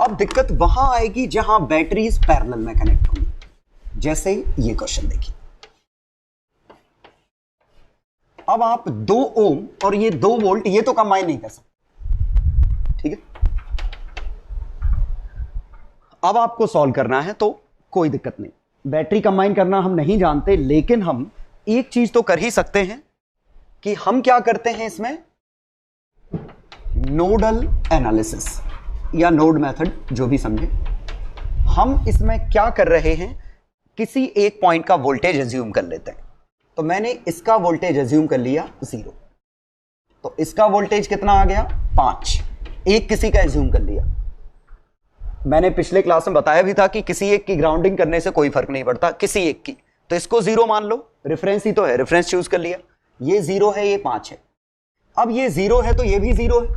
अब दिक्कत वहां आएगी जहां बैटरीज पैरेलल में कनेक्ट होंगी, जैसे ये क्वेश्चन देखिए। अब आप 2 ओम और ये 2 वोल्ट ये तो कंबाइन नहीं कर सकते, ठीक है। अब आपको सॉल्व करना है तो कोई दिक्कत नहीं, बैटरी कंबाइन करना हम नहीं जानते, लेकिन हम एक चीज तो कर ही सकते हैं कि हम क्या करते हैं इसमें, नोडल एनालिसिस या नोड मेथड, जो भी समझे। हम इसमें क्या कर रहे हैं, किसी एक पॉइंट का वोल्टेज एज्यूम कर लेते हैं। तो मैंने इसका वोल्टेज एज्यूम कर लिया 0, तो इसका वोल्टेज कितना आ गया 5, एक किसी का एज्यूम कर लिया। मैंने पिछले क्लास में बताया भी था कि किसी एक की ग्राउंडिंग करने से कोई फर्क नहीं पड़ता, किसी एक की, तो इसको 0 मान लो, रेफरेंस ही तो है, रेफरेंस चूज कर लिया। ये 0 है, ये 5 है। अब ये 0 है तो ये भी 0 है,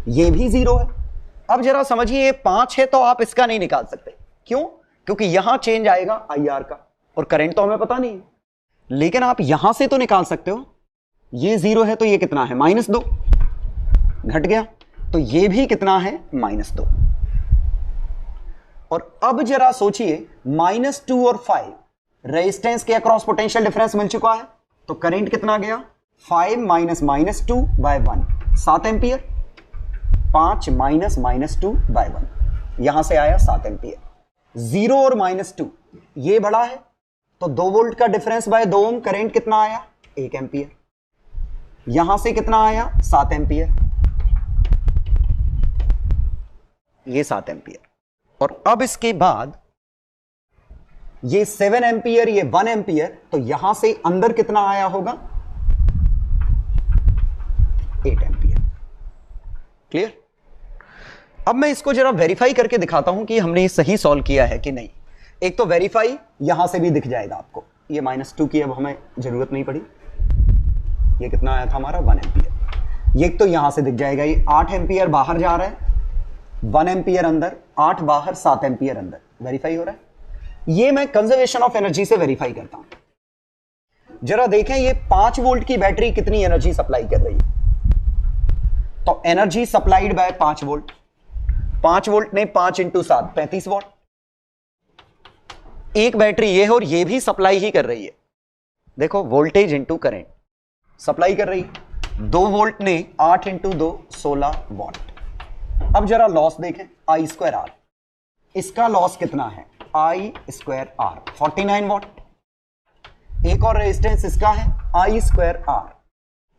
ये भी 0 है। अब जरा समझिए, ये 5 है तो आप इसका नहीं निकाल सकते, क्यों? क्योंकि यहां चेंज आएगा IR का, और करंट तो हमें पता नहीं है, लेकिन आप यहां से तो निकाल सकते हो। ये 0 है तो ये कितना है, -2, घट गया, तो ये भी कितना है, -2। और अब जरा सोचिए, -2 और 5 रेजिस्टेंस के अक्रॉस पोटेंशियल डिफरेंस मिल चुका है, तो करंट कितना गया, 5 - -2/1, 7 एंपियर। 5 - -2/1, यहां से आया 7 एंपियर। 0 और -2 ये बड़ा है, तो 2 वोल्ट का डिफरेंस बाय 2 ओम, करंट कितना आया, 1 एंपियर। यहां से कितना आया, 7 एंपियर, ये 7 एंपियर। और अब इसके बाद ये 7 एंपियर, ये 1 एंपियर, तो यहां से अंदर कितना आया होगा, 8 एंपियर। क्लियर? अब मैं इसको जरा वेरीफाई करके दिखाता हूं कि हमने सही सॉल्व किया है कि नहीं। एक तो वेरीफाई यहां से भी दिख जाएगा आपको, ये -2 की अब हमें जरूरत नहीं पड़ी। ये कितना आया था हमारा, 1 एंपियर। ये तो यहां से दिख जाएगा, ये 8 एंपियर बाहर जा रहा है, 1 एंपियर अंदर, 8 बाहर, 7 एंपियर अंदर, वेरीफाई हो रहा है। ये मैं कंजर्वेशन ऑफ एनर्जी से वेरीफाई करता हूं। जरा देखें, ये 5 वोल्ट की बैटरी कितनी एनर्जी सप्लाई कर रही है, तो energy supplied by 5 volt. 5 volt ने 5 × 7 35 वॉट। एक बैटरी ये है और ये भी सप्लाई ही कर रही है, देखो वोल्टेज इंटू करंट सप्लाई कर रही है। 2 वोल्ट ने 8 × 2 16 वॉट। अब जरा लॉस देखें, I²R, इसका लॉस कितना है, I²R 49 वॉट। एक और रेजिस्टेंस इसका है I²R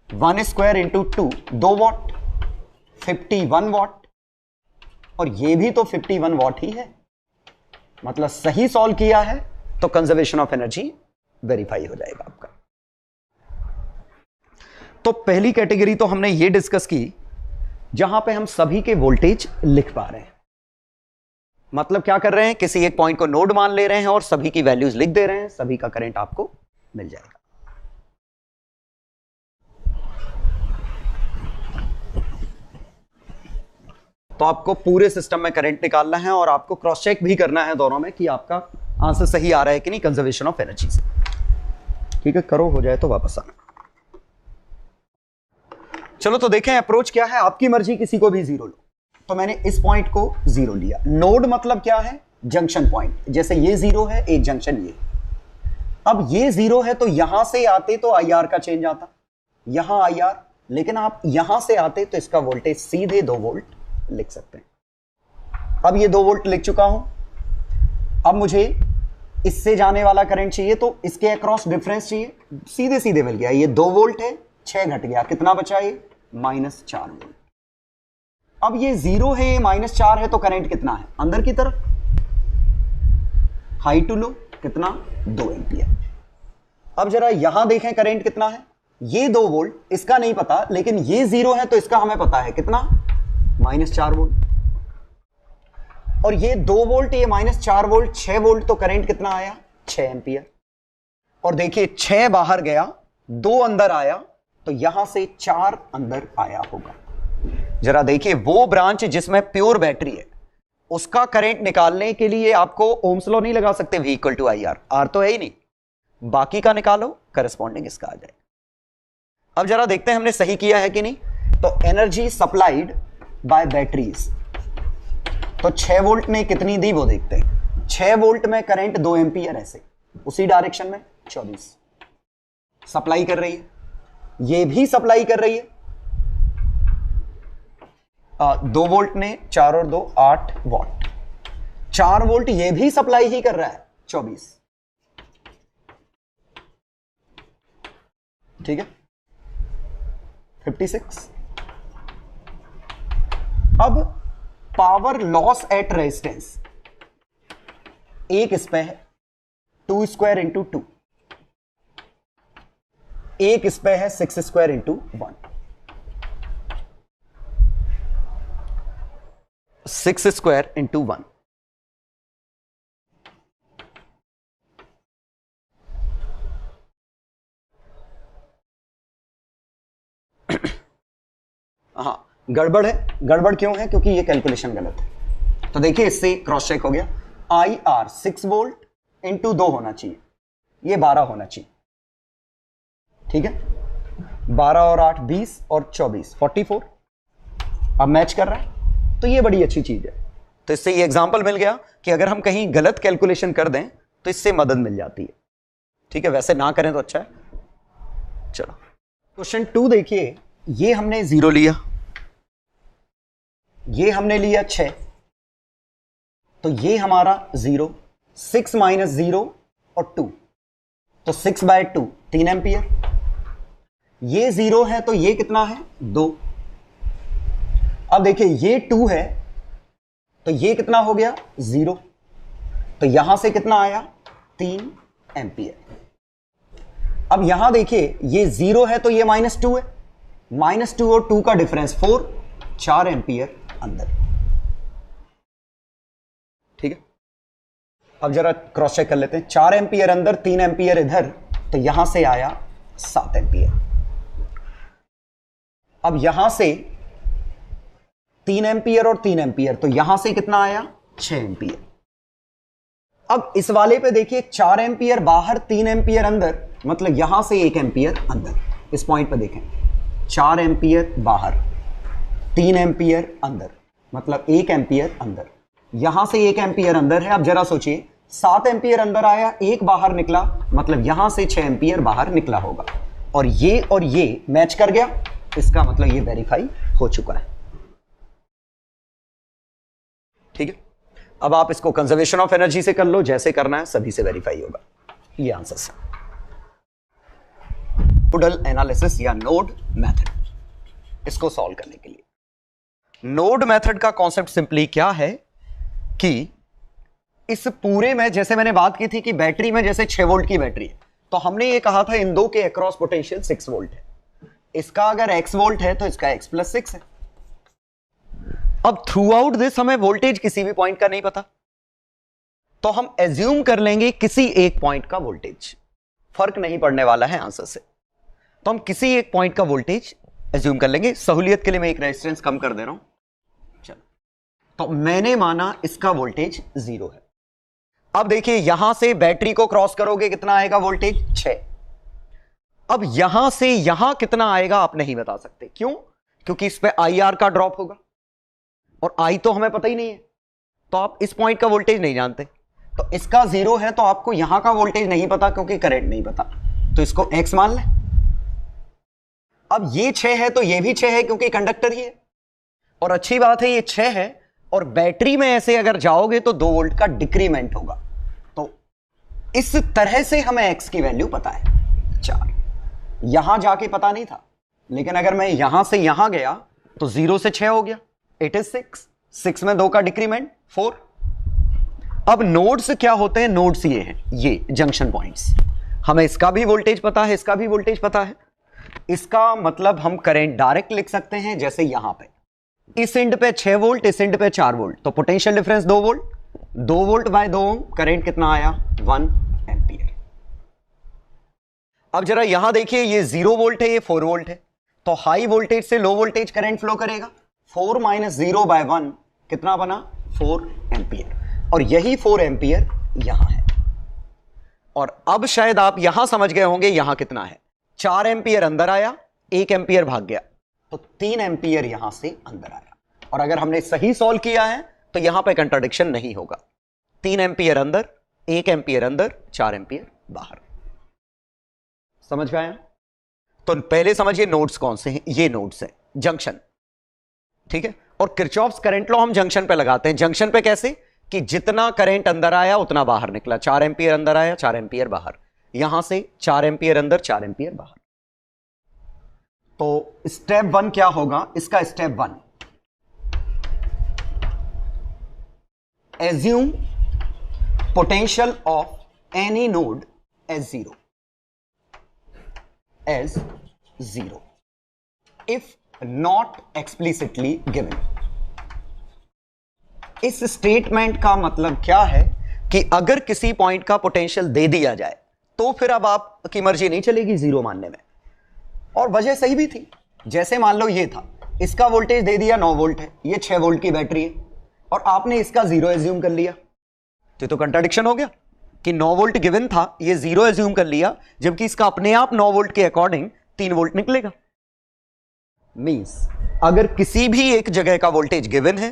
1² × 2 2 वॉट, 51 वॉट, और ये भी तो 51 वॉट ही है, मतलब सही सॉल्व किया है, तो कंजर्वेशन ऑफ एनर्जी वेरीफाई हो जाएगा आपका। तो पहली कैटेगरी तो हमने ये डिस्कस की जहां पे हम सभी के वोल्टेज लिख पा रहे हैं, मतलब क्या कर रहे हैं, किसी एक पॉइंट को नोड मान ले रहे हैं और सभी की वैल्यूज लिख दे रहे हैं, सभी का करंट आपको मिल जाएगा। तो आपको पूरे सिस्टम में करंट निकालना है और आपको क्रॉस चेक भी करना है दोनों में कि आपका आंसर सही आ रहा है कि नहीं, कंजर्वेशन ऑफ एनर्जी से। ठीक है, करो, हो जाए तो वापस आना। चलो तो देखें अप्रोच क्या है, आपकी मर्जी, किसी को भी 0 लो। तो मैंने इस पॉइंट को 0 लिया। नोड मतलब क्या है, जंक्शन पॉइंट, जैसे ये 0 है, एक जंक्शन ये। अब ये 0 है तो यहां से आते तो IR का चेंज आता, यहां IR, लेकिन आप यहां से आते तो इसका वोल्टेज सीधे 2 वोल्ट लिख सकते हैं। अब ये 2 वोल्ट लिख चुका हूं। अब मुझे इससे जाने वाला करंट चाहिए, तो इसके अक्रॉस डिफरेंस चाहिए, सीधे सीधे मिल गया। ये 2 वोल्ट है, 6 घट गया, कितना बचा, ये -4 वोल्ट। अब ये 0 है, ये -4 है, तो करंट कितना है, अंदर की तरफ, हाई टू लो, कितना, 2 एंपियर। अब जरा यहां देखें करंट कितना है, ये 2 वोल्ट, इसका नहीं पता, लेकिन ये 0 है तो इसका हमें पता है, कितना, -4 वोल्ट। और ये 2 वोल्ट, ये -4 वोल्ट, 6 वोल्ट, तो करंट कितना आया, 6 एंपियर। और देखिए 6 बाहर गया, 2 अंदर आया, तो यहां से 4 अंदर आया होगा। जरा देखिए, वो ब्रांच जिसमें प्योर बैटरी है, उसका करंट निकालने के लिए आपको ओम्स लॉ नहीं लगा सकते, V = IR, R तो है ही नहीं, बाकी का निकालो, करस्पॉन्डिंग इसका आ जाएगा। अब जरा देखते हैं हमने सही किया है कि नहीं। तो एनर्जी सप्लाइड बाय बैटरीज तो 6 वोल्ट ने कितनी दी वो देखते हैं। 6 वोल्ट में करंट 2 एम्पियर ऐसे उसी डायरेक्शन में 24 सप्लाई कर रही है, ये भी सप्लाई कर रही है। 2 वोल्ट ने 4 और 2 8 वॉट, 4 वोल्ट ये भी सप्लाई ही कर रहा है 24। ठीक है 56। अब पावर लॉस एट रेजिस्टेंस, एक इस पे है 2 स्क्वायर इंटू 2, एक इस पे है 6 स्क्वायर इंटू 1, 6 स्क्वायर इंटू 1। हाँ गड़बड़ है, गड़बड़ क्यों है? क्योंकि ये कैलकुलेशन गलत है। तो देखिए इससे क्रॉस चेक हो गया। IR 6 वोल्ट इंटू 2 होना चाहिए, ये 12 होना चाहिए। ठीक है 12 और 8 20 और 24 44, अब मैच कर रहा है, तो ये बड़ी अच्छी चीज है। तो इससे ये एग्जांपल मिल गया कि अगर हम कहीं गलत कैलकुलेशन कर दें तो इससे मदद मिल जाती है। ठीक है वैसे ना करें तो अच्छा है। चलो क्वेश्चन 2 देखिए, ये हमने 0 लिया, ये हमने लिया 6, तो ये हमारा 0, 6 माइनस 0 और 2, तो 6/2 3 एम्पियर। ये 0 है तो ये कितना है 2। अब देखिए ये 2 है तो ये कितना हो गया 0, तो यहां से कितना आया 3 एम्पियर। अब यहां देखिए ये 0 है तो ये -2 है, -2 और 2 का डिफरेंस 4, 4 एम्पियर अंदर। ठीक है अब जरा क्रॉस चेक कर लेते हैं। 4 एम्पियर अंदर, 3 एम्पियर इधर, तो यहां से आया 7 एम्पियर। अब यहां से 3 एम्पियर और 3 एम्पियर, तो यहां से कितना आया 6 एम्पियर। अब इस वाले पे देखिए 4 एम्पियर बाहर, 3 एम्पियर अंदर, मतलब यहां से 1 एम्पियर अंदर। इस पॉइंट पे देखें 4 एम्पियर बाहर, 3 एम्पियर अंदर, मतलब 1 एम्पियर अंदर, यहां से 1 एम्पियर अंदर है। अब जरा सोचिए 7 एम्पियर अंदर आया, 1 बाहर निकला, मतलब यहां से 6 एम्पियर बाहर निकला होगा, और ये मैच कर गया, इसका मतलब ये वेरीफाई हो चुका है। ठीक है अब आप इसको कंजर्वेशन ऑफ एनर्जी से कर लो, जैसे करना है सभी से वेरीफाई होगा। ये आंसर है नोडल एनालिसिस या नोड मेथड, इसको सॉल्व करने के लिए। नोड मेथड का कॉन्सेप्ट सिंपली क्या है कि इस पूरे में, जैसे मैंने बात की थी कि बैटरी में जैसे 6 वोल्ट की बैटरी है, तो हमने ये कहा था इन दो के अक्रॉस पोटेंशियल 6 वोल्ट है। इसका अगर x वोल्ट है तो इसका x + 6 है। अब थ्रू आउट दिस हमें वोल्टेज किसी भी पॉइंट का नहीं पता, तो हम एज्यूम कर लेंगे किसी एक पॉइंट का वोल्टेज, फर्क नहीं पड़ने वाला है आंसर से। तो हम किसी एक पॉइंट का वोल्टेज एज्यूम कर लेंगे। सहूलियत के लिए मैं एक रेजिस्टेंस कम कर दे रहा हूं। चलो तो मैंने माना इसका वोल्टेज 0 है। अब देखिए यहां से बैटरी को क्रॉस करोगे कितना आएगा वोल्टेज 6। अब यहां से यहां कितना आएगा आप नहीं बता सकते, क्यों? क्योंकि इस पे IR का ड्रॉप होगा और I तो हमें पता ही नहीं है, तो आप इस पॉइंट का वोल्टेज नहीं जानते। तो इसका 0 है तो आपको यहां का वोल्टेज नहीं पता क्योंकि करंट नहीं पता, तो इसको X मान लें। अब ये 6 है तो ये भी 6 है क्योंकि कंडक्टर ही है, और अच्छी बात है ये 6 है, और बैटरी में ऐसे अगर जाओगे तो 2 वोल्ट का डिक्रीमेंट होगा। तो इस तरह से हमें X की वैल्यू पता है 4। यहां जाके पता नहीं था, लेकिन अगर मैं यहां से यहां गया तो 0 से 6 हो गया, इट इज 6। 6 में 2 का डिक्रीमेंट 4। अब नोड्स क्या होते हैं? नोड्स ये हैं, ये जंक्शन पॉइंट्स। हमें इसका भी वोल्टेज पता है, इसका भी वोल्टेज पता है। इसका मतलब हम करंट डायरेक्ट लिख सकते हैं, जैसे यहां पे इस एंड पे 6 वोल्ट, इस एंड पे 4 वोल्ट, तो potential difference 2 volt, 2 volt by 2 ohm, current कितना आया 1 एम्पियर। अब जरा यहां देखिए ये 0 वोल्ट है, ये 4 वोल्ट है, तो हाई वोल्टेज से लो वोल्टेज करंट फ्लो करेगा। 4 - 0 / 1 कितना बना 4 एम्पियर, और यही 4 एम्पियर यहां है। और अब शायद आप यहां समझ गए होंगे यहां कितना है। 4 एम्पियर अंदर आया, 1 एम्पियर भाग गया, तो 3 एम्पियर यहां से अंदर आया। और अगर हमने सही सॉल्व किया है तो यहां पे कंट्राडिक्शन नहीं होगा। 3 एम्पियर अंदर, 1 एम्पियर अंदर, 4 एम्पियर बाहर। समझ में आया? तो पहले समझिए नोड्स कौन से हैं। ये नोड्स हैं, जंक्शन, ठीक है। और किरचॉफ्स करंट लॉ हम जंक्शन पे लगाते हैं। जंक्शन पे कैसे? कि जितना करंट अंदर आया उतना बाहर निकला। 4 एम्पियर अंदर आया, 4 एम्पियर बाहर। यहां से 4 एम्पियर अंदर, 4 एम्पियर बाहर। तो स्टेप 1 क्या होगा इसका? Step 1, assume potential of any node as 0, as 0 if not explicitly given. इस स्टेटमेंट का मतलब क्या है कि अगर किसी पॉइंट का पोटेंशियल दे दिया जाए तो फिर अब आपकी मर्जी नहीं चलेगी जीरो मानने में। और वजह सही भी थी। जैसे मान लो ये था, इसका वोल्टेज दे दिया 9 वोल्ट है, ये 6 वोल्ट की बैटरी है, और आपने इसका 0 एज्यूम कर लिया। तो कंट्राडिक्शन हो गया कि 9 वोल्ट गिवन था, ये 0 एज्यूम कर लिया, जबकि इसका अपने आप 9 वोल्ट के अकॉर्डिंग 3 वोल्ट निकलेगा। मींस अगर किसी भी एक जगह का वोल्टेज गिवन है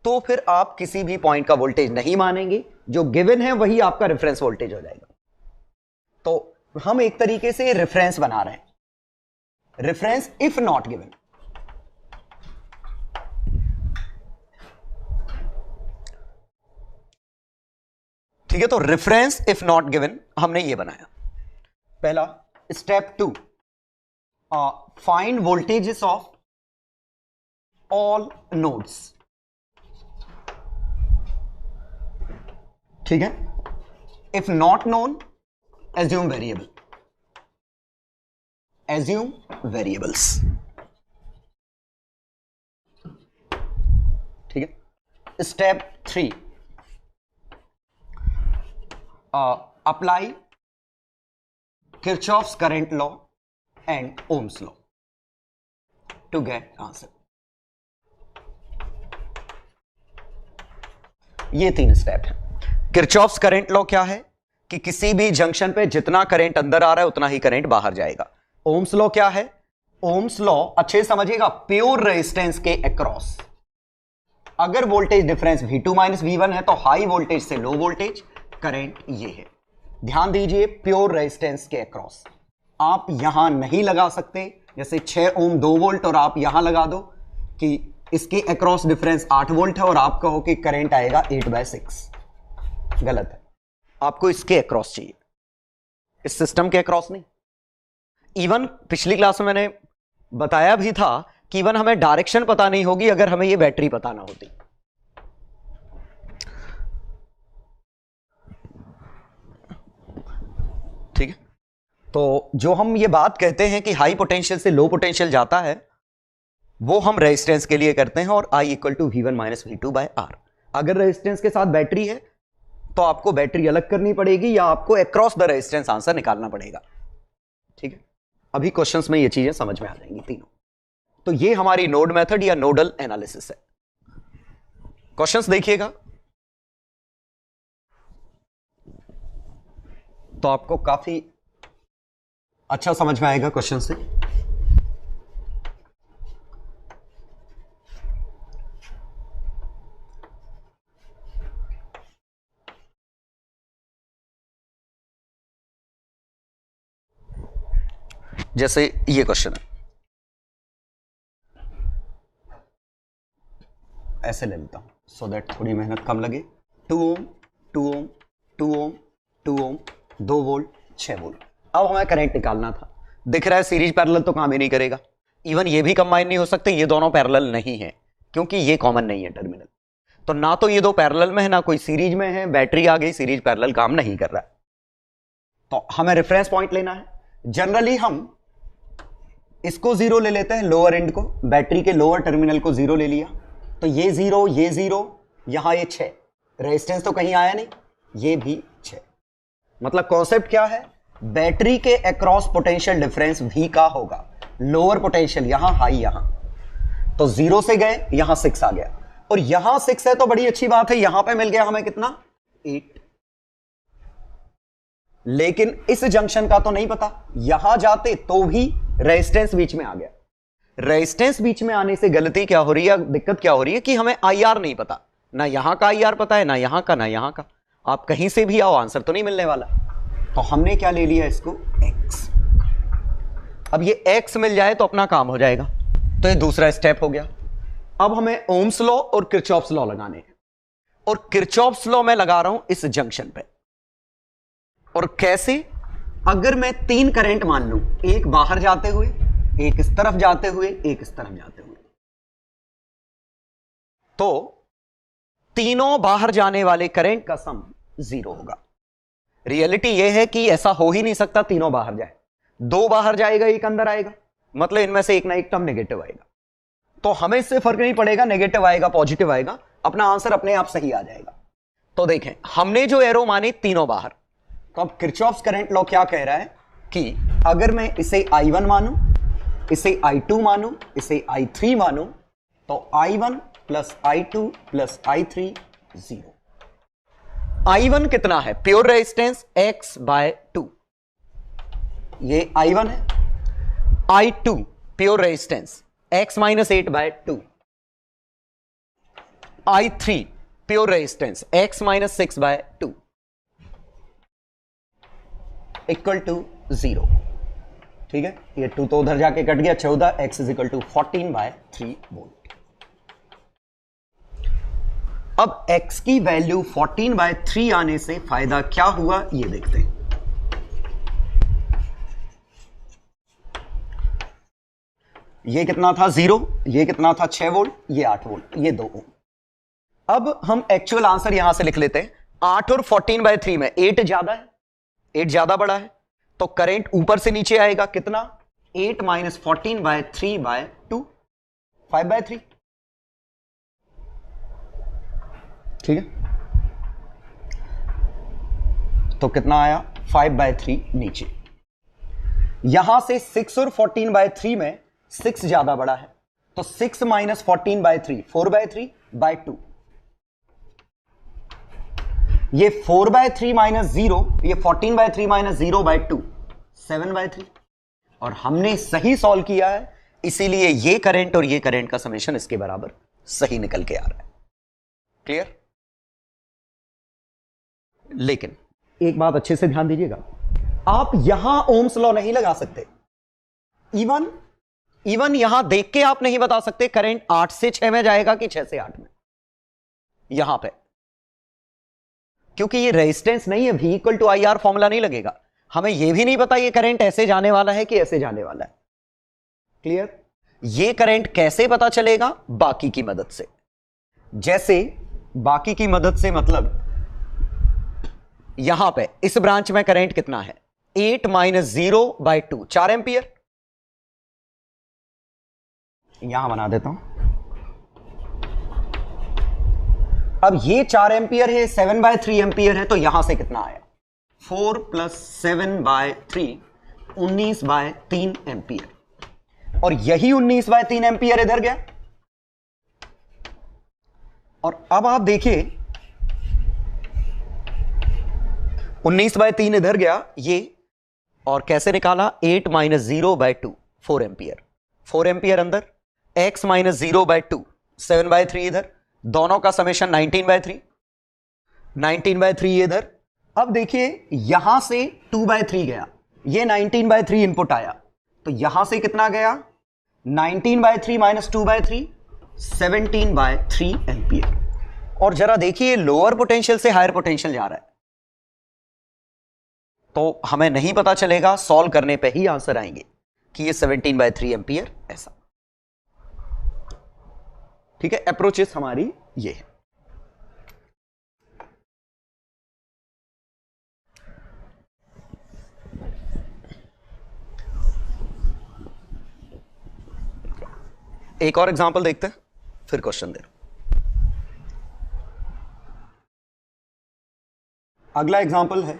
तो फिर आप किसी भी पॉइंट का वोल्टेज नहीं मानेंगे, जो गिवन है वही आपका रेफरेंस वोल्टेज हो जाएगा। तो हम एक तरीके से रेफरेंस बना रहे हैं, रेफरेंस इफ नॉट गिवन। ठीक है, तो रेफरेंस इफ नॉट गिवन हमने ये बनाया। पहला step 2, find voltages of all nodes. ठीक है, if not known assume variable, assume variables. ठीक है, step 3, apply Kirchhoff's current law and Ohm's law to get answer. ये 3 स्टेप है। किरचॉफ्स करंट लॉ क्या है कि किसी भी जंक्शन पे जितना करंट अंदर आ रहा है उतना ही करंट बाहर जाएगा। ओम्स लॉ क्या है? ओम्स लॉ अच्छे समझिएगा, प्योर रेजिस्टेंस के अक्रॉस अगर voltage difference V2 minus V1 है तो हाई वोल्टेज से लो वोल्टेज करंट ये है। ध्यान दीजिए, प्योर रेजिस्टेंस के अक्रॉस आप यहां नहीं लगा सकते। जैसे 6 ओम 2 वोल्ट और आप यहां लगा दो कि इसके अक्रॉस डिफरेंस 8 वोल्ट है और आप कहो कि करंट आएगा 8/6, गलत है। आपको इसके अक्रॉस चाहिए, इस सिस्टम के अक्रॉस नहीं। इवन पिछली क्लास में मैंने बताया भी था कि इवन हमें डायरेक्शन पता नहीं होगी अगर हमें ये बैटरी पता ना होती। ठीक है, तो जो हम ये बात कहते हैं कि हाई पोटेंशियल से लो पोटेंशियल जाता है वो हम रेजिस्टेंस के लिए करते हैं, और I = V1 माइनस V2/R। अगर रेजिस्टेंस के साथ बैटरी है तो आपको बैटरी अलग करनी पड़ेगी या आपको अक्रॉस द रेजिस्टेंस आंसर निकालना पड़ेगा। ठीक है, अभी क्वेश्चंस में ये चीजें समझ में आ जाएंगी तीनों। तो ये हमारी नोड मेथड या नोडल एनालिसिस है। क्वेश्चंस देखिएगा तो आपको काफी अच्छा समझ में आएगा क्वेश्चन से। जैसे ये क्वेश्चन है, ऐसे ले लेता हूं सो दैट थोड़ी मेहनत कम लगे। 2 ओम 2 ओम 2 ओम 2 ओम 2 वोल्ट 6 वोल्ट। अब हमें करंट निकालना था। दिख रहा है सीरीज पैरेलल तो काम ही नहीं करेगा। इवन ये भी कंबाइन नहीं हो सकते, ये दोनों पैरेलल नहीं है क्योंकि ये कॉमन नहीं है टर्मिनल। तो ना तो ये दो पैरेलल में है ना कोई सीरीज में है। बैटरी आ गई, सीरीज पैरेलल काम नहीं कर रहा है। तो हमें रेफरेंस पॉइंट लेना है। जनरली हम इसको 0 ले लेते हैं, लोअर एंड को, बैटरी के लोअर टर्मिनल को 0 ले लिया। तो ये 0, ये 0, यहां ये 6, रेजिस्टेंस तो कहीं आया नहीं, ये भी 6। मतलब कॉन्सेप्ट क्या है? बैटरी के अक्रॉस पोटेंशियल डिफरेंस V का होगा। लोअर पोटेंशियल यहां, हाई यहां। तो 0 से गए, यहां 6 आ गया, और यहां 6 है तो बड़ी अच्छी बात है, यहां पे मिल गया हमें कितना? 8। लेकिन इस जंक्शन का तो नहीं पता, यहां जाते तो भी रेजिस्टेंस बीच में आ गया। रेजिस्टेंस बीच में आने से गलती क्या हो रही है, दिक्कत क्या हो रही है कि हमें IR नहीं पता, ना यहां का IR पता है, ना यहां का, ना यहां का। आप कहीं से भी आओ, आंसर तो नहीं मिलने वाला। तो हमने क्या ले लिया इसको, x। अब ये x मिल जाए तो अपना काम हो जाएगा। तो ये दूसरा स्टेप हो गया। अब हमें ओम्स लॉ और किरचॉफ्स लॉ लगाने हैं, और किरचॉफ्स लॉ मैं लगा रहा हूं इस जंक्शन पे। और कैसे, अगर मैं 3 करंट मान लूं, एक बाहर जाते हुए, एक इस तरफ जाते हुए, एक इस तरफ जाते हुए, तो तीनों बाहर जाने वाले करंट का सम 0 होगा। रियलिटी यह है कि ऐसा हो ही नहीं सकता तीनों बाहर जाए। 2 बाहर जाएगा, एक अंदर आएगा, मतलब इनमें से एक ना एक टर्म नेगेटिव आएगा। तो हमें इससे फर्क नहीं पड़ेगा नेगेटिव आएगा पॉजिटिव आएगा, अपना आंसर अपने आप सही आ जाएगा। तो देखें, हमने जो एरो माने तीनों बाहर। तो अब किरचॉफ्स करंट लॉ क्या कह रहा है कि अगर मैं इसे I1 मानूं, इसे I2 मानूं, इसे I3 मानूं, तो I1 plus I2 plus I3 0। I1 कितना है, प्योर रेजिस्टेंस X/2, ये I1 है। I2 pure resistance X-8/2। I3 pure resistance X-6/2 equal to 0। ठीक है, ये 2 तो उधर जाके कट गया, 14, X is equal to 14/3 volt. अब X की वैल्यू 14/3 आने से फायदा क्या हुआ ये देखते हैं। ये कितना था 0, ये कितना था 6 वोल्ट, ये 8 वोल्ट, ये 2 ओम। अब हम एक्चुअल आंसर यहां से लिख लेते हैं। 8 और 14/3 में 8 ज्यादा है, 8 ज्यादा बड़ा है, तो करंट ऊपर से नीचे आएगा कितना, 8 - 14/3/2, 5/3। ठीक है, तो कितना आया 5/3 नीचे। यहां से 6 और 14/3 में 6 ज्यादा बड़ा है, तो 6 - 14/3 4/3/2। ये 4/3 - 0, ये 14/3 - 0/2 7/3। और हमने सही सॉल्व किया है, इसीलिए ये करंट और ये करंट का समेशन इसके बराबर सही निकल के आ रहा है। क्लियर? लेकिन एक बात अच्छे से ध्यान दीजिएगा, आप यहां ओम्स लॉ नहीं लगा सकते। इवन यहां देख के आप नहीं बता सकते करंट 8 से 6 में जाएगा कि 6 से 8 में, यहां पे, क्योंकि ये रेजिस्टेंस नहीं है। V equal to IR formula नहीं लगेगा। हमें यह भी नहीं पता ये करंट ऐसे जाने वाला है कि ऐसे जाने वाला है। क्लियर? ये करंट कैसे पता चलेगा, बाकी की मदद से। जैसे बाकी की मदद से मतलब यहां पे इस ब्रांच में करंट कितना है, 8 - 0/2 4 एंपियर। यहां बना देता हूं। अब ये 4 एंपियर है, 7/3 एंपियर है, तो यहां से कितना आया, 4 + 7/3 19/3 एंपियर। और यही 19/3 एंपियर इधर गया। और अब आप देखिए 19/3 इधर गया ये, और कैसे निकाला, 8 - 0/2 4 एंपियर, 4 एंपियर अंदर, X - 0/2 7/3 इधर, दोनों का समेशन 19/3, 19/3 इधर। अब देखिए यहां से 2/3 गया, ये 19/3 इनपुट आया, तो यहां से कितना गया, 19/3 - 2/3 17/3 एंपियर। और जरा देखिए लोअर पोटेंशियल से हायर पोटेंशियल जा रहा है, तो हमें नहीं पता चलेगा, सॉल्व करने पे ही आंसर आएंगे कि ये 17/3 एंपियर ऐसा। ठीक है, अप्रोचेस हमारी ये है। एक और एग्जांपल देखते हैं, फिर क्वेश्चन दे। अगला एग्जांपल है,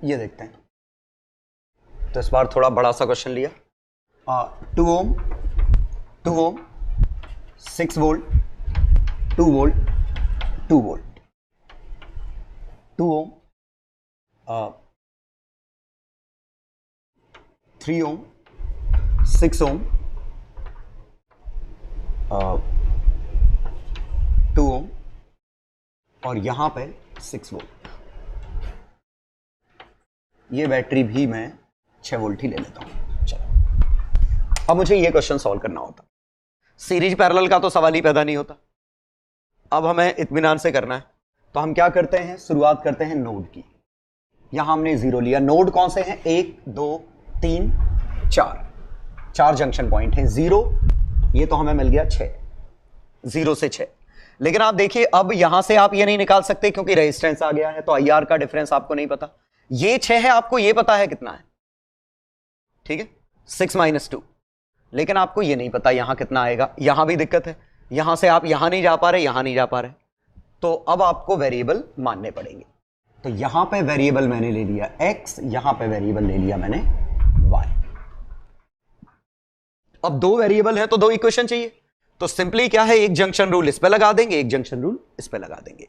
ये देखते हैं। तो इस बार थोड़ा बड़ा सा क्वेश्चन लिया। 2 ओम 6 वोल्ट 2 वोल्ट 2 वोल्ट 2 ओम 3 ओम 6 ओम 2 ओम और यहां पे 6 वोल्ट। ये बैटरी भी मैं 6 वोल्ट ही ले लेता हूं। चलो अब मुझे ये क्वेश्चन सॉल्व करना होता। सीरीज पैरेलल का तो सवाल ही पैदा नहीं होता। अब हमें इत्मीनान से करना है। तो हम क्या करते हैं, शुरुआत करते हैं नोड की। यहां हमने 0 लिया। नोड कौन से हैं, 1 2 3 4 जंक्शन पॉइंट हैं। 0 ये तो हमें मिल गया 6, 0 से 6। लेकिन आप देखिए अब यहां से आप ये नहीं निकाल सकते क्योंकि रेजिस्टेंस आ गया है, तो IR का डिफरेंस आपको नहीं पता। ये 6 है, आपको ये पता है कितना है, ठीक है 6 - 2, लेकिन आपको ये नहीं पता यहां कितना आएगा। यहां भी दिक्कत है, यहां से आप यहां नहीं जा पा रहे, यहां नहीं जा पा रहे, तो अब आपको वेरिएबल मानने पड़ेंगे। तो यहां पे वेरिएबल मैंने ले लिया x, यहां पे वेरिएबल ले लिया मैंने y। अब 2 वेरिएबल है तो 2 इक्वेशन चाहिए। तो सिंपली क्या है, एक जंक्शन रूल इस पे लगा देंगे, एक जंक्शन रूल इस पे लगा देंगे।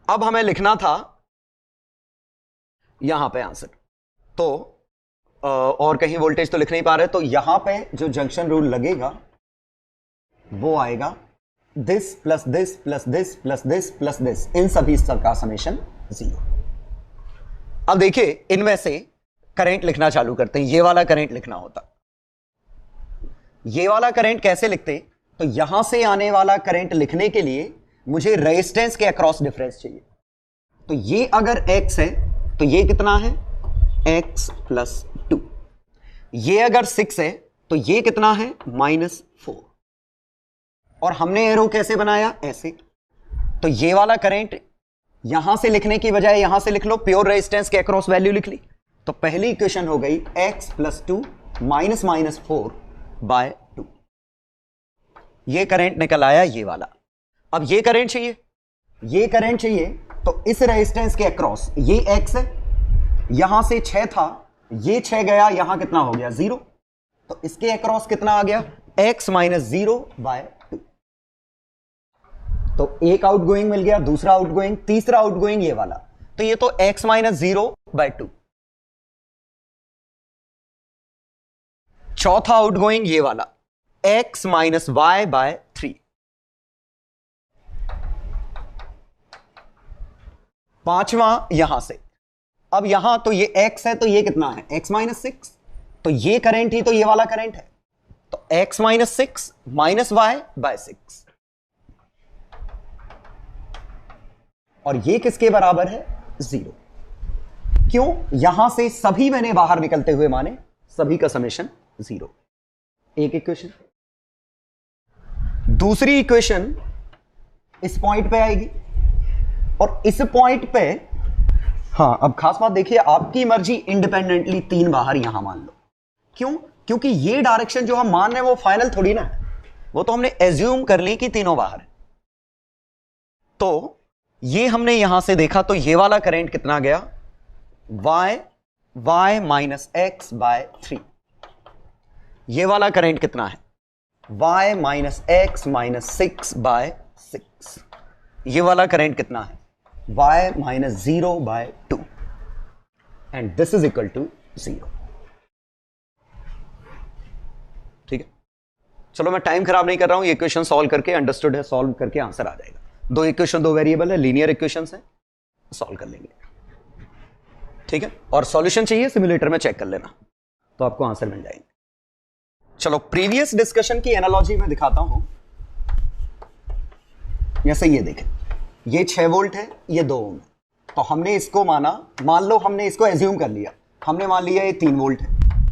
अब हमें लिखना था यहां पे आंसर, तो और कहीं वोल्टेज तो लिख नहीं पा रहे, तो यहां पे जो जंक्शन रूल लगेगा वो आएगा this plus this plus this plus this plus this, इन सभी सब का समेशन 0। अब देखिए इनमें से करंट लिखना चालू करते हैं। ये वाला करंट लिखना होता, ये वाला करंट कैसे लिखते, तो यहां से आने वाला करंट लिखने के लिए मुझे रेजिस्टेंस के अक्रॉस डिफरेंस चाहिए। तो ये अगर x है तो ये कितना है, x + 2। ये अगर 6 है तो ये कितना है, -4। और हमने एरो कैसे बनाया, ऐसे। तो ये वाला करंट यहां से लिखने की बजाय यहां से लिख लो, प्योर रेजिस्टेंस के अक्रॉस वैल्यू लिख ली। तो पहली इक्वेशन हो गई x + 2 -4/2। ये करंट निकल आया ये वाला। अब ये करंट चाहिए, ये करंट चाहिए, तो इस रेजिस्टेंस के अक्रॉस ये x है, यहां से 6 था, ये 6 गया, यहां कितना हो गया 0, तो इसके अक्रॉस कितना आ गया, x - 0/2। तो एक आउटगोइंग मिल गया, दूसरा आउटगोइंग, तीसरा आउटगोइंग ये वाला, तो ये तो x - 0/2। चौथा आउटगोइंग ये वाला x - y/3। पांचवा यहां से, अब यहां तो ये x है, तो ये कितना है, x - 6, तो ये करंट ही तो ये वाला करंट है, तो x - 6 - y/6। और ये किसके बराबर है, 0। क्यों, यहां से सभी मैंने बाहर निकलते हुए माने, सभी का समेशन 0। एक इक्वेशन। दूसरी इक्वेशन इस पॉइंट पे आएगी और इस पॉइंट पे, हां अब खास बात देखिए, आपकी मर्जी, इंडिपेंडेंटली 3 बाहर यहां मान लो। क्यों, क्योंकि ये डायरेक्शन जो हम मान रहे हैं वो फाइनल थोड़ी ना है, वो तो हमने एज्यूम कर ली कि तीनों बाहर है। तो ये हमने यहां से देखा, तो ये वाला करंट कितना गया, y - x/3। ये वाला करंट कितना है, y - x - 6/6। ये वाला करंट कितना है, y - 0/2, and this is equal to 0। ठीक है, चलो मैं टाइम खराब नहीं कर रहा हूं, ये इक्वेशन सॉल्व करके, अंडरस्टूड है, सॉल्व करके आंसर आ जाएगा। 2 इक्वेशन 2 वेरिएबल है, लीनियर इक्वेशंस है, सॉल्व कर लेंगे। ठीक है, और सॉल्यूशन चाहिए सिमुलेटर में चेक कर लेना, तो आपको आंसर मिल जाएंगे। चलो प्रीवियस डिस्कशन की एनालॉजी में दिखाता हूं। जैसे ये देखें, ये 6 वोल्ट है, ये 2 ओम है, तो हमने इसको माना, मान लो हमने इसको एज्यूम कर लिया, हमने मान लिया ये 3 वोल्ट है,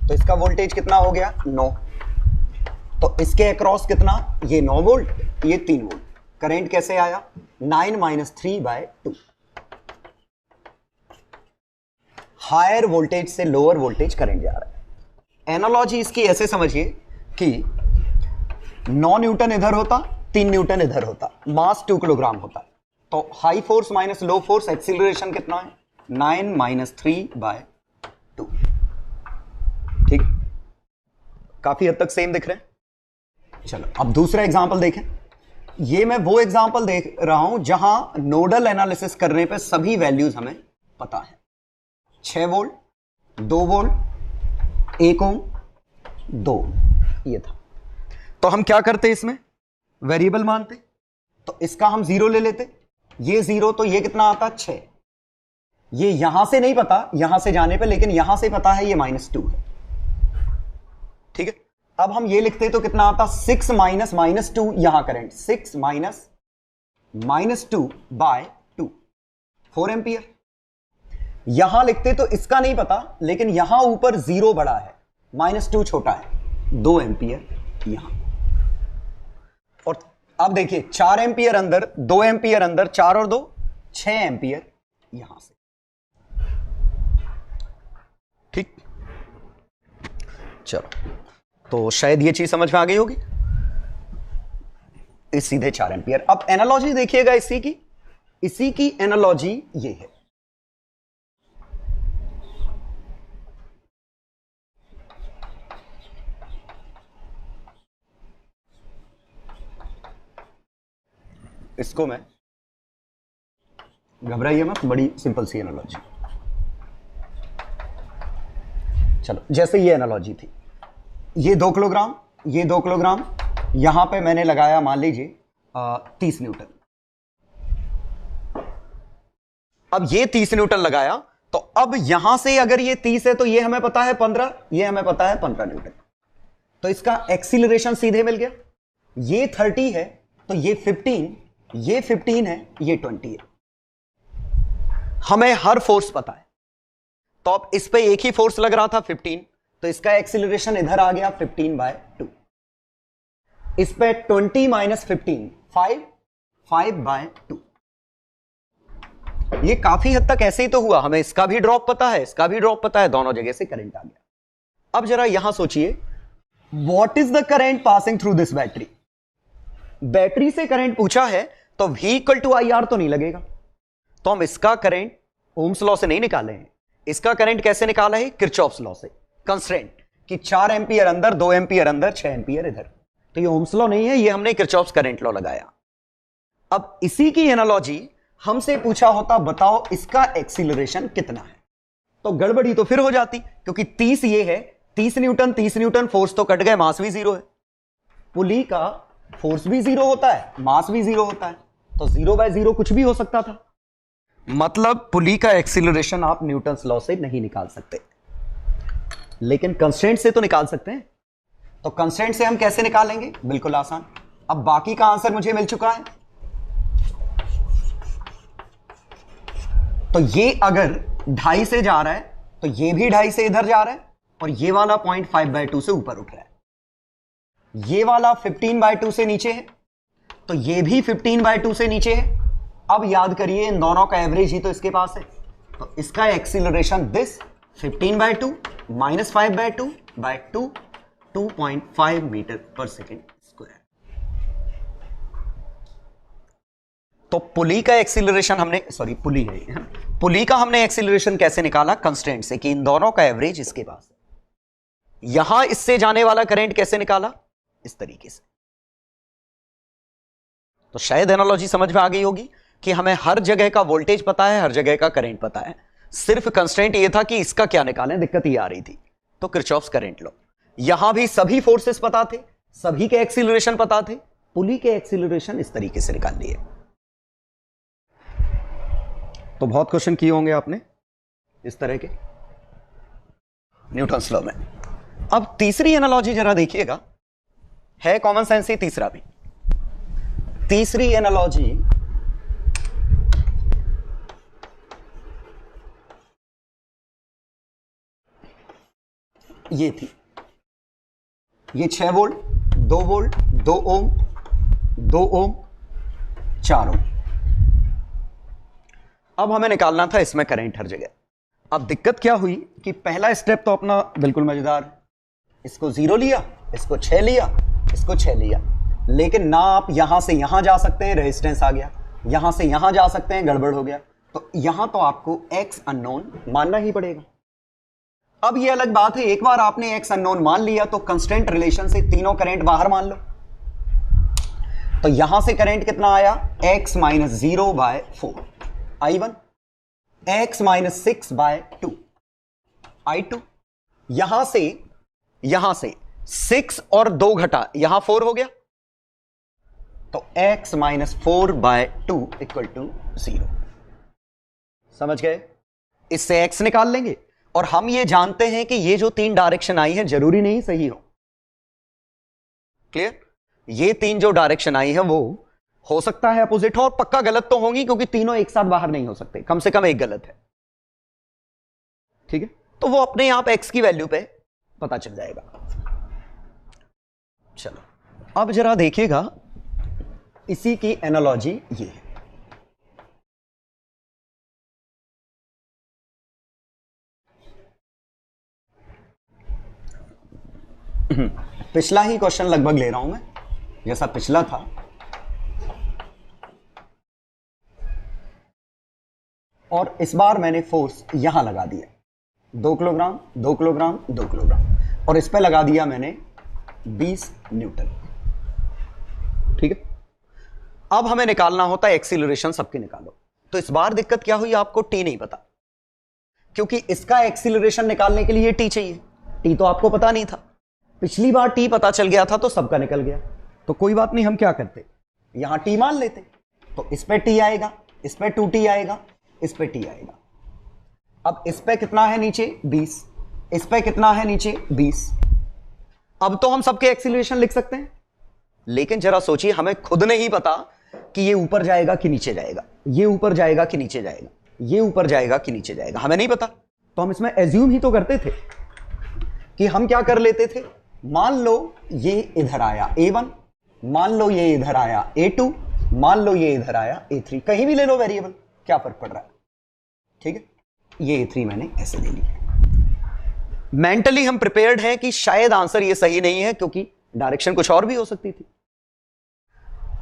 तो इसका वोल्टेज कितना हो गया, 9। तो इसके अक्रॉस कितना, ये 9 वोल्ट, ये 3 वोल्ट। करंट कैसे आया, 9 - 3/2। हायर वोल्टेज से लोअर वोल्टेज करंट जा रहा है। एनालॉजी इसकी ऐसे समझिए कि 9 न्यूटन इधर होता, 3 न्यूटन इधर होता, मास 2 किलोग्राम होता, तो high force minus low force, acceleration कितना है 9 माइनस 3/2। ठीक, काफी हद तक सेम दिख रहे हैं। चलो अब दूसरा एग्जांपल देखें। ये मैं वो एग्जांपल देख रहा हूं जहां नोडल एनालिसिस करने पे सभी वैल्यूज हमें पता है। 6 वोल्ट, 2 वोल्ट, 1 ओम, 2 ओम, ये था। तो हम क्या करते इसमें, वेरिएबल मानते, तो इसका हम 0 ले लेते, ये 0 तो ये कितना आता 6। ये यहां से नहीं पता, यहां से जाने पे, लेकिन यहां से पता है ये -2 है। ठीक है, अब हम ये लिखते तो कितना आता 6 माइनस -2, यहां करंट 6 माइनस -2/2, 4 एंपियर। यहां लिखते तो इसका नहीं पता, लेकिन यहां ऊपर 0 बड़ा है, -2 छोटा है, 2 एंपियर यहां। और अब देखिए 4 एंपियर अंदर, 2 एंपियर अंदर, 4 और 2 6 एंपियर यहां से। ठीक, चलो तो शायद ये चीज समझ में आ गई होगी। इस सीधे 4 एंपियर। अब एनालॉजी देखिएगा इसी की एनालॉजी ये है। इसको मैं, घबराइए मत, बड़ी सिंपल सी एनालॉजी। चलो जैसे ये एनालॉजी थी, ये 2 किलोग्राम, ये 2 किलोग्राम, यहां पे मैंने लगाया मान लीजिए 30 न्यूटन। अब ये 30 न्यूटन लगाया, तो अब यहां से अगर ये 30 है तो ये हमें पता है 15, ये हमें पता है 15 न्यूटन। तो इसका एक्सीलरेशन सीधे मिल गया। ये 30 है तो ये 15, ये 15 है, ये 20 है। हमें हर फोर्स पता है, तो अब इस पे एक ही फोर्स लग रहा था 15, तो इसका एक्सीलरेशन इधर आ गया 15/2। इस पे 20 माइनस 15, 5/2। ये काफी हद तक ऐसे ही तो हुआ, हमें इसका भी ड्रॉप पता है, इसका भी ड्रॉप पता है, दोनों जगह से करंट आ गया। अब जरा यहां सोचिए, what is the current passing through this battery. Battery से करंट पूछा है तो V = IR तो नहीं लगेगा, तो हम इसका करंट ओम्स लॉ से नहीं निकाले हैं। इसका करंट कैसे निकाला है, किरचॉफ्स लॉ से। कंस्ट्रेंट कि 4 एंपियर अंदर, 2 एंपियर अंदर, 6 एंपियर इधर, तो ये ओम्स लॉ नहीं है, ये हमने किरचॉफ्स करंट लॉ लगाया। अब इसी की एनालॉजी हमसे पूछा होता, बताओ इसका एक्सीलरेशन कितना है, तो गड़बड़ी तो फिर हो जाती, क्योंकि 30 ये है, 30 न्यूटन, फोर्स तो कट गए, मास भी 0 है। पुली का फोर्स भी 0 होता है, मास भी 0 होता है, तो 0/0 कुछ भी हो सकता था। मतलब पुली का एक्सीलरेशन आप न्यूटन्स लॉ से नहीं निकाल सकते, लेकिन कंस्ट्रेंट से तो निकाल सकते हैं। तो कंस्ट्रेंट से हम कैसे निकालेंगे, बिल्कुल आसान। अब बाकी का आंसर मुझे मिल चुका है, तो ये अगर 2.5 से जा रहा है तो ये भी 2.5 से इधर जा रहा है, और ये वाला 0.5/2 से ऊपर उठ रहा है। ये वाला 15/2 से नीचे है, तो ये भी 15/2 से नीचे है। अब याद करिए, इन दोनों का एवरेज ही तो इसके पास है, तो इसका एक्सीलरेशन दिस 15/2 माइनस 5/2/2, 2.5 मीटर पर सेकेंड स्क्वायर। तो पुली का एक्सीलरेशन हमने, सॉरी पुली है, पुली का हमने एक्सीलरेशन कैसे निकाला, कंस्ट्रेंट से, कि इन दोनों का एवरेज इसके पास है। यहां इससे जाने वाला करंट कैसे निकाला, इस तरीके से। तो शायद एनालॉजी समझ में आ गई होगी कि हमें हर जगह का वोल्टेज पता है, हर जगह का करंट पता है, सिर्फ कंस्ट्रेंट ये था कि इसका क्या निकालें, दिक्कत ये आ रही थी। तो किरचॉफ्स करंट लॉ, यहां भी सभी फोर्सेस पता थे, सभी के एक्सीलरेशन पता थे, पुली के एक्सीलरेशन इस तरीके से निकाल लिए। तो बहुत क्वेश्चन किए होंगे आपने इस तरह के न्यूटन्स लॉ में। अब तीसरी एनालॉजी जरा देखिएगा, है कॉमन सेंस ही तीसरा भी। तीसरी एनालॉजी ये थी, ये 6 वोल्ट, 2 वोल्ट, 2 ओम, 2 ओम, 4 ओम। अब हमें निकालना था इसमें करंट हर जगह। अब दिक्कत क्या हुई कि पहला स्टेप तो अपना बिल्कुल मजेदार, इसको 0 लिया, इसको 6 लिया, इसको 6 लिया, लेकिन ना आप यहां से यहां जा सकते हैं, रेजिस्टेंस आ गया, यहां से यहां जा सकते हैं, गड़बड़ हो गया, तो यहां तो आपको x अननोन मानना ही पड़ेगा। अब ये अलग बात है, एक बार आपने x अननोन मान लिया तो कंस्टेंट रिलेशन से तीनों करंट बाहर मान लो। तो यहां से करंट कितना आया, x minus 0/4 I1, x minus 6/2 I2। यहां से 6 और 2 घटा, यहां 4 हो गया, तो x माइनस 4/2 इक्वल टू 0। समझ गए? इससे x निकाल लेंगे, और हम ये जानते हैं कि ये जो 3 डायरेक्शन आई है जरूरी नहीं सही हो। क्लियर? ये 3 जो डायरेक्शन आई है वो हो सकता है अपोजिट हो, और पक्का गलत तो होंगी क्योंकि तीनों एक साथ बाहर नहीं हो सकते, कम से कम एक गलत है। ठीक है, तो वो अपने आप x की वैल्यू पे पता चल जाएगा। चलो अब जरा देखिएगा, इसी की एनालॉजी ये है। पिछला ही क्वेश्चन लगभग ले रहा हूं मैं, जैसा पिछला था। और इस बार मैंने फोर्स यहां लगा दिया, 2 किलोग्राम 2 किलोग्राम 2 किलोग्राम, और इस पे लगा दिया मैंने 20 न्यूटन। ठीक है, अब हमें निकालना होता है एक्सीलरेशन, सबके निकालो। तो इस बार दिक्कत क्या हुई, आपको टी नहीं पता, क्योंकि इसका एक्सीलरेशन निकालने के लिए टी चाहिए। टी तो आपको पता नहीं था, पिछली बार टी पता चल गया था तो सबका निकल गया। तो कोई बात नहीं, हम क्या करते, यहां टी मान लेते, तो इस पे टी आएगा, इस पे 2t आएगा, इस पे टी आएगा। अब इस पे कितना है नीचे 20, इस पे कितना है नीचे 20। अब तो हम सबके एक्सीलरेशन लिख सकते हैं, लेकिन जरा सोचिए, हमें खुद नहीं पता कि ये ऊपर जाएगा कि नीचे जाएगा, ये ऊपर जाएगा कि नीचे जाएगा, ये ऊपर जाएगा कि नीचे जाएगा, हमें नहीं पता। तो हम इसमें एज्यूम ही तो करते थे कि हम क्या कर लेते थे, मान लो ये इधर आया A1, मान लो ये इधर आया A2, मान लो ये इधर आया A3, कहीं भी ले लो वेरिएबल, क्या फर्क पड़ रहा है। ठीक है, ये A3 मैंने ऐसे ले लिया। मेंटली हम प्रिपेयर्ड हैं कि शायद आंसर ये सही नहीं है, क्योंकि डायरेक्शन कुछ और भी हो सकती थी,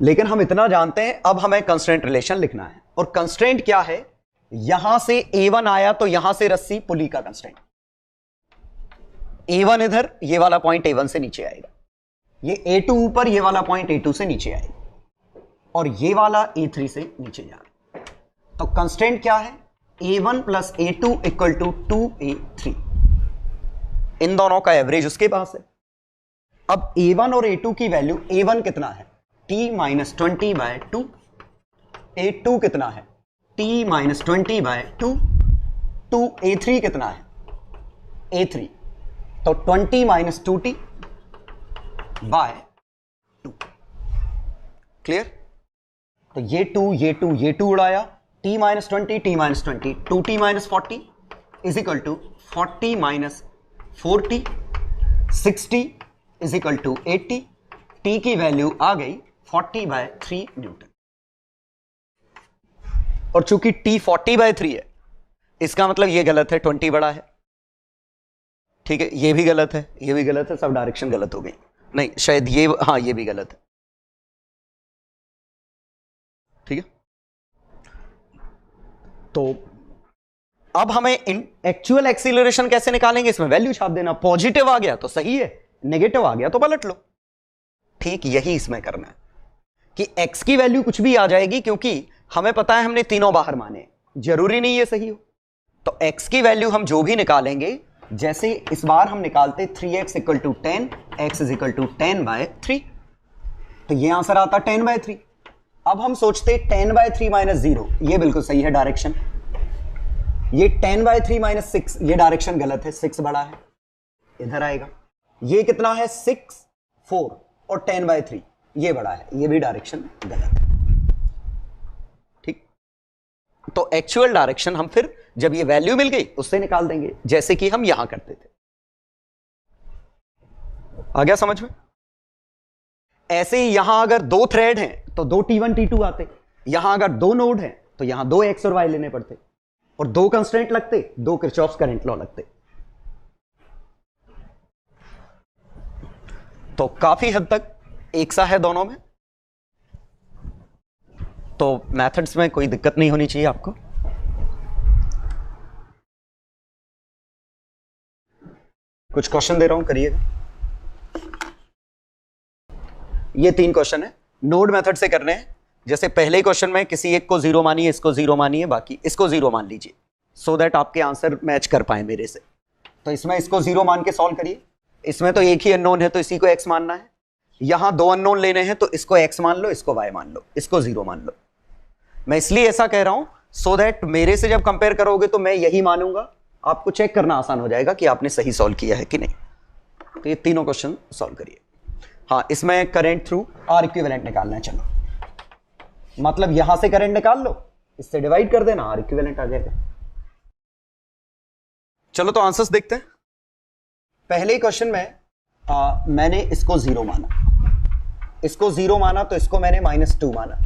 लेकिन हम इतना जानते हैं अब हमें कंस्ट्रेंट रिलेशन लिखना है। और कंस्ट्रेंट क्या है, यहां से A1 आया तो यहां से रस्सी पुली का कंस्ट्रेंट, A1 इधर, ये वाला पॉइंट A1 से नीचे आएगा, ये A2 ऊपर, ये वाला पॉइंट A2 से नीचे आएगा, और ये वाला A3 से नीचे जा रहा है। तो कंस्ट्रेंट क्या है, A1 plus A2 equal to 2A3। इन दोनों का एवरेज उसके पास है। अब A1 और A2 की वैल्यू, A1 कितना है t माइनस 20/2, A2 कितना है t माइनस 20/2, 2A3 कितना है A3, तो 20 माइनस 2t/2। क्लियर? तो ये 2 उड़ाया, t minus 20 t minus 20, 2t minus 40 is equal to 40 minus 4t, 60 is equal to 80। t की वैल्यू आ गई 40/3 न्यूटन। और चूंकि t 40/3 है, इसका मतलब ये गलत है, 20 बड़ा है। ठीक है, ये भी गलत है, ये भी गलत है, सब डायरेक्शन गलत हो गई। नहीं, शायद ये, हाँ ये भी गलत है। ठीक है, तो अब हमें एक्चुअल एक्सीलरेशन कैसे निकालेंगे, इसमें वैल्यू छाप देना। पॉजिटिव आ गया तो सही है, नेगेटिव आ गया तो पलट लो। ठीक यही इसमें करना है कि x की वैल्यू कुछ भी आ जाएगी, क्योंकि हमें पता है हमने तीनों बाहर माने, जरूरी नहीं ये सही हो। तो x की वैल्यू हम जो भी निकालेंगे, जैसे इस बार हम निकालते 3x equal to 10, x is equal to 10/3, तो ये आंसर आता 10/3। अब हम सोचते 10/3 माइनस 0, ये बिल्कुल सही है डायरेक्शन। ये 10/3 माइनस 6, ये डायरेक्शन गलत है, 6 बड़ा है, इधर आएगा। ये कितना है 6, 4 और 10/3, ये बड़ा है, ये भी डायरेक्शन गलत है। ठीक, तो एक्चुअल डायरेक्शन हम फिर जब ये वैल्यू मिल गई उससे निकाल देंगे, जैसे कि हम यहां करते थे। आ गया समझ में? ऐसे ही यहां अगर 2 थ्रेड हैं तो 2 T1 T2 आते, यहां अगर 2 नोड हैं तो यहां 2 X और Y लेने पड़ते, और 2 कंस्ट्रेंट लगते, 2 किरचॉफ्स करंट लॉ लगते। तो काफी हद तक एक सा है दोनों में। तो मेथड्स में कोई दिक्कत नहीं होनी चाहिए आपको। कुछ क्वेश्चन दे रहा हूं, करिएगा। ये 3 क्वेश्चन है, नोड मेथड से करने हैं। जैसे पहले क्वेश्चन में किसी एक को 0 मानिए, इसको 0 मानिए, बाकी इसको 0 मान लीजिए, सो दैट आपके आंसर मैच कर पाए मेरे से। तो इसमें इसको 0 मान के सॉल्व करिए। इसमें तो एक ही अननोन है तो इसी को x मानना है। यहां 2 अननोन लेने हैं तो इसको x मान लो, इसको y मान लो, इसको 0 मान लो। मैं इसलिए ऐसा कह रहा हूं सो दैट मेरे से जब कंपेयर करोगे तो मैं यही मानूंगा, आपको चेक करना आसान हो जाएगा कि आपने सही सॉल्व किया है कि नहीं। तो ये तीनों क्वेश्चन सॉल्व करिए। हाँ, इसमें करंट थ्रू आर इक्विवेलेंट निकालना है। चलो, मतलब यहां से करंट निकाल लो, इससे डिवाइड कर देना, आर इक्विवेलेंट आ जाएगा। चलो तो आंसर्स देखते हैं। पहले क्वेश्चन में मैंने इसको 0 माना, इसको 0 माना, तो इसको मैंने -2 माना,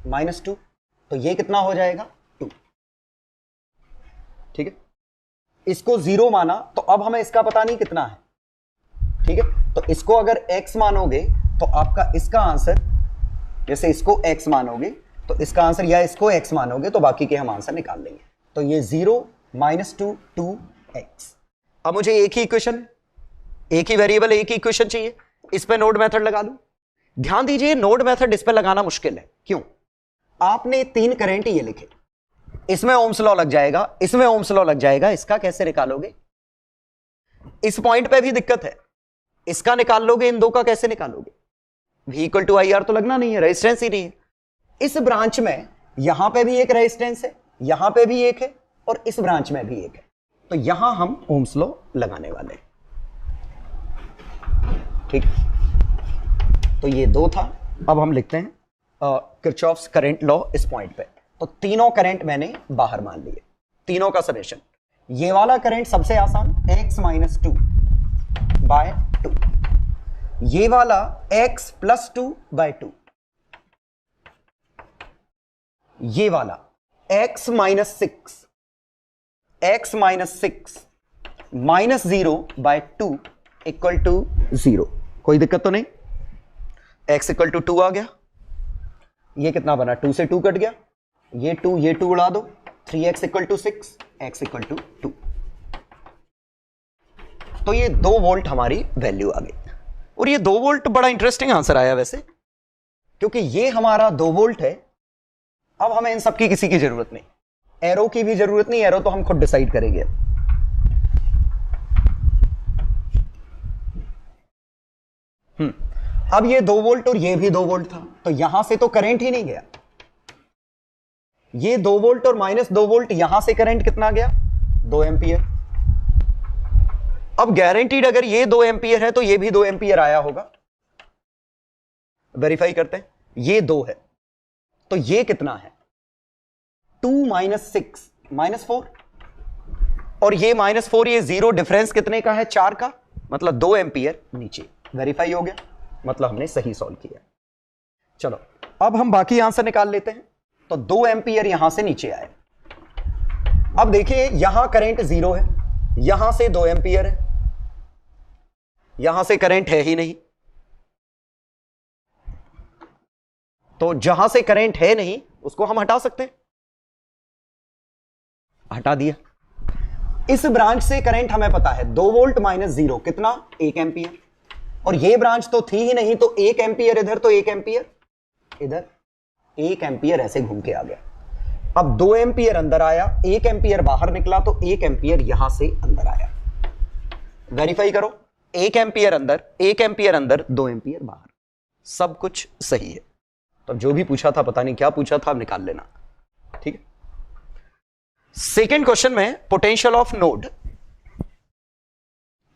-2, तो ये कितना हो जाएगा 2। ठीक है, इसको 0 माना, तो अब हमें इसका पता नहीं कितना है। ठीक है, तो इसको अगर x मानोगे तो आपका इसका आंसर, जैसे इसको x मानोगे तो इसका आंसर, या इसको x मानोगे तो बाकी के हम आंसर निकाल लेंगे। तो ये 0 -2 2x। अब मुझे एक ही इक्वेशन, एक ही वेरिएबल, एक ही इक्वेशन चाहिए, इस पे नोड मेथड लगा लूं। ध्यान दीजिए, नोड मेथड इस पे लगाना मुश्किल है। क्यों? आपने 3 करंट ये लिखे, इसमें ओम्स लॉ लग जाएगा, इसमें ओम्स लॉ लग जाएगा, इसका कैसे निकालोगे? इस पॉइंट पे भी दिक्कत है, इसका निकाल लोगे, इन दो का कैसे निकालोगे? V = IR तो लगना नहीं है, रेजिस्टेंस ही नहीं है। इस ब्रांच में यहां पे भी एक रेजिस्टेंस है, यहां पे भी एक है, और इस ब्रांच में भी एक है, तो यहां हम ओम्स लॉ लगाने वाले हैं। ठीक, तो ये 2 था। अब हम लिखते हैं किरचॉफ्स करंट लॉ इस पॉइंट पे। तो तीनों करंट मैंने बाहर मान लिए, तीनों का समेशन। ये वाला करंट सबसे आसान, x - 2/2, ये वाला x + 2/2, ये वाला x - 6 -0/2 = 0। कोई दिक्कत तो नहीं? x = 2 आ गया, ये कितना बना, 2 से 2 कट गया, ये 2 उड़ा दो, 3x = 6, x = 2। तो ये 2 वोल्ट हमारी वैल्यू आ गई। और ये 2 वोल्ट बड़ा इंटरेस्टिंग आंसर आया वैसे, क्योंकि ये हमारा 2 वोल्ट है। अब हमें इन सब की किसी की जरूरत नहीं, एरो की भी जरूरत नहीं, एरो तो हम खुद डिसाइड करेंगे। अब ये 2 वोल्ट और ये भी 2 वोल्ट था, तो यहां से तो करंट ही नहीं गया। ये 2 वोल्ट और -2 वोल्ट, यहां से करंट कितना गया, 2 एम्पियर। अब गारंटीड अगर ये 2 एम्पियर है तो ये भी 2 एम्पियर आया होगा। वेरीफाई करते हैं, ये 2 है तो ये कितना है, 2 - 6 -4, और ये -4, ये 0, डिफरेंस कितने का है, 4 का, मतलब 2 एम्पियर नीचे। वेरीफाई हो गया, मतलब हमने सही सॉल्व किया। चलो अब हम बाकी आंसर निकाल लेते हैं। तो 2 एम्पियर यहां से नीचे आए। अब देखिए, यहां करंट 0 है, यहां से 2 एम्पियर है, यहां से करंट है ही नहीं, तो जहां से करंट है नहीं उसको हम हटा सकते हैं, हटा दिया। इस ब्रांच से करंट हमें पता है 2 वोल्ट -0 कितना, 1 एम्पियर, और ये ब्रांच तो थी ही नहीं, तो 1 एम्पियर इधर, तो 1 एम्पियर इधर, 1 एम्पियर ऐसे घूम के आ गया। अब 2 एम्पियर अंदर आया, 1 एम्पियर बाहर निकला, तो 1 एम्पियर यहां से अंदर आया। वेरीफाई करो, 1 एम्पियर अंदर, 1 एम्पियर अंदर, 2 एम्पियर बाहर, सब कुछ सही है। तो जो भी पूछा था, पता नहीं क्या पूछा था, अब निकाल लेना। ठीक है, सेकेंड क्वेश्चन में पोटेंशियल ऑफ नोड,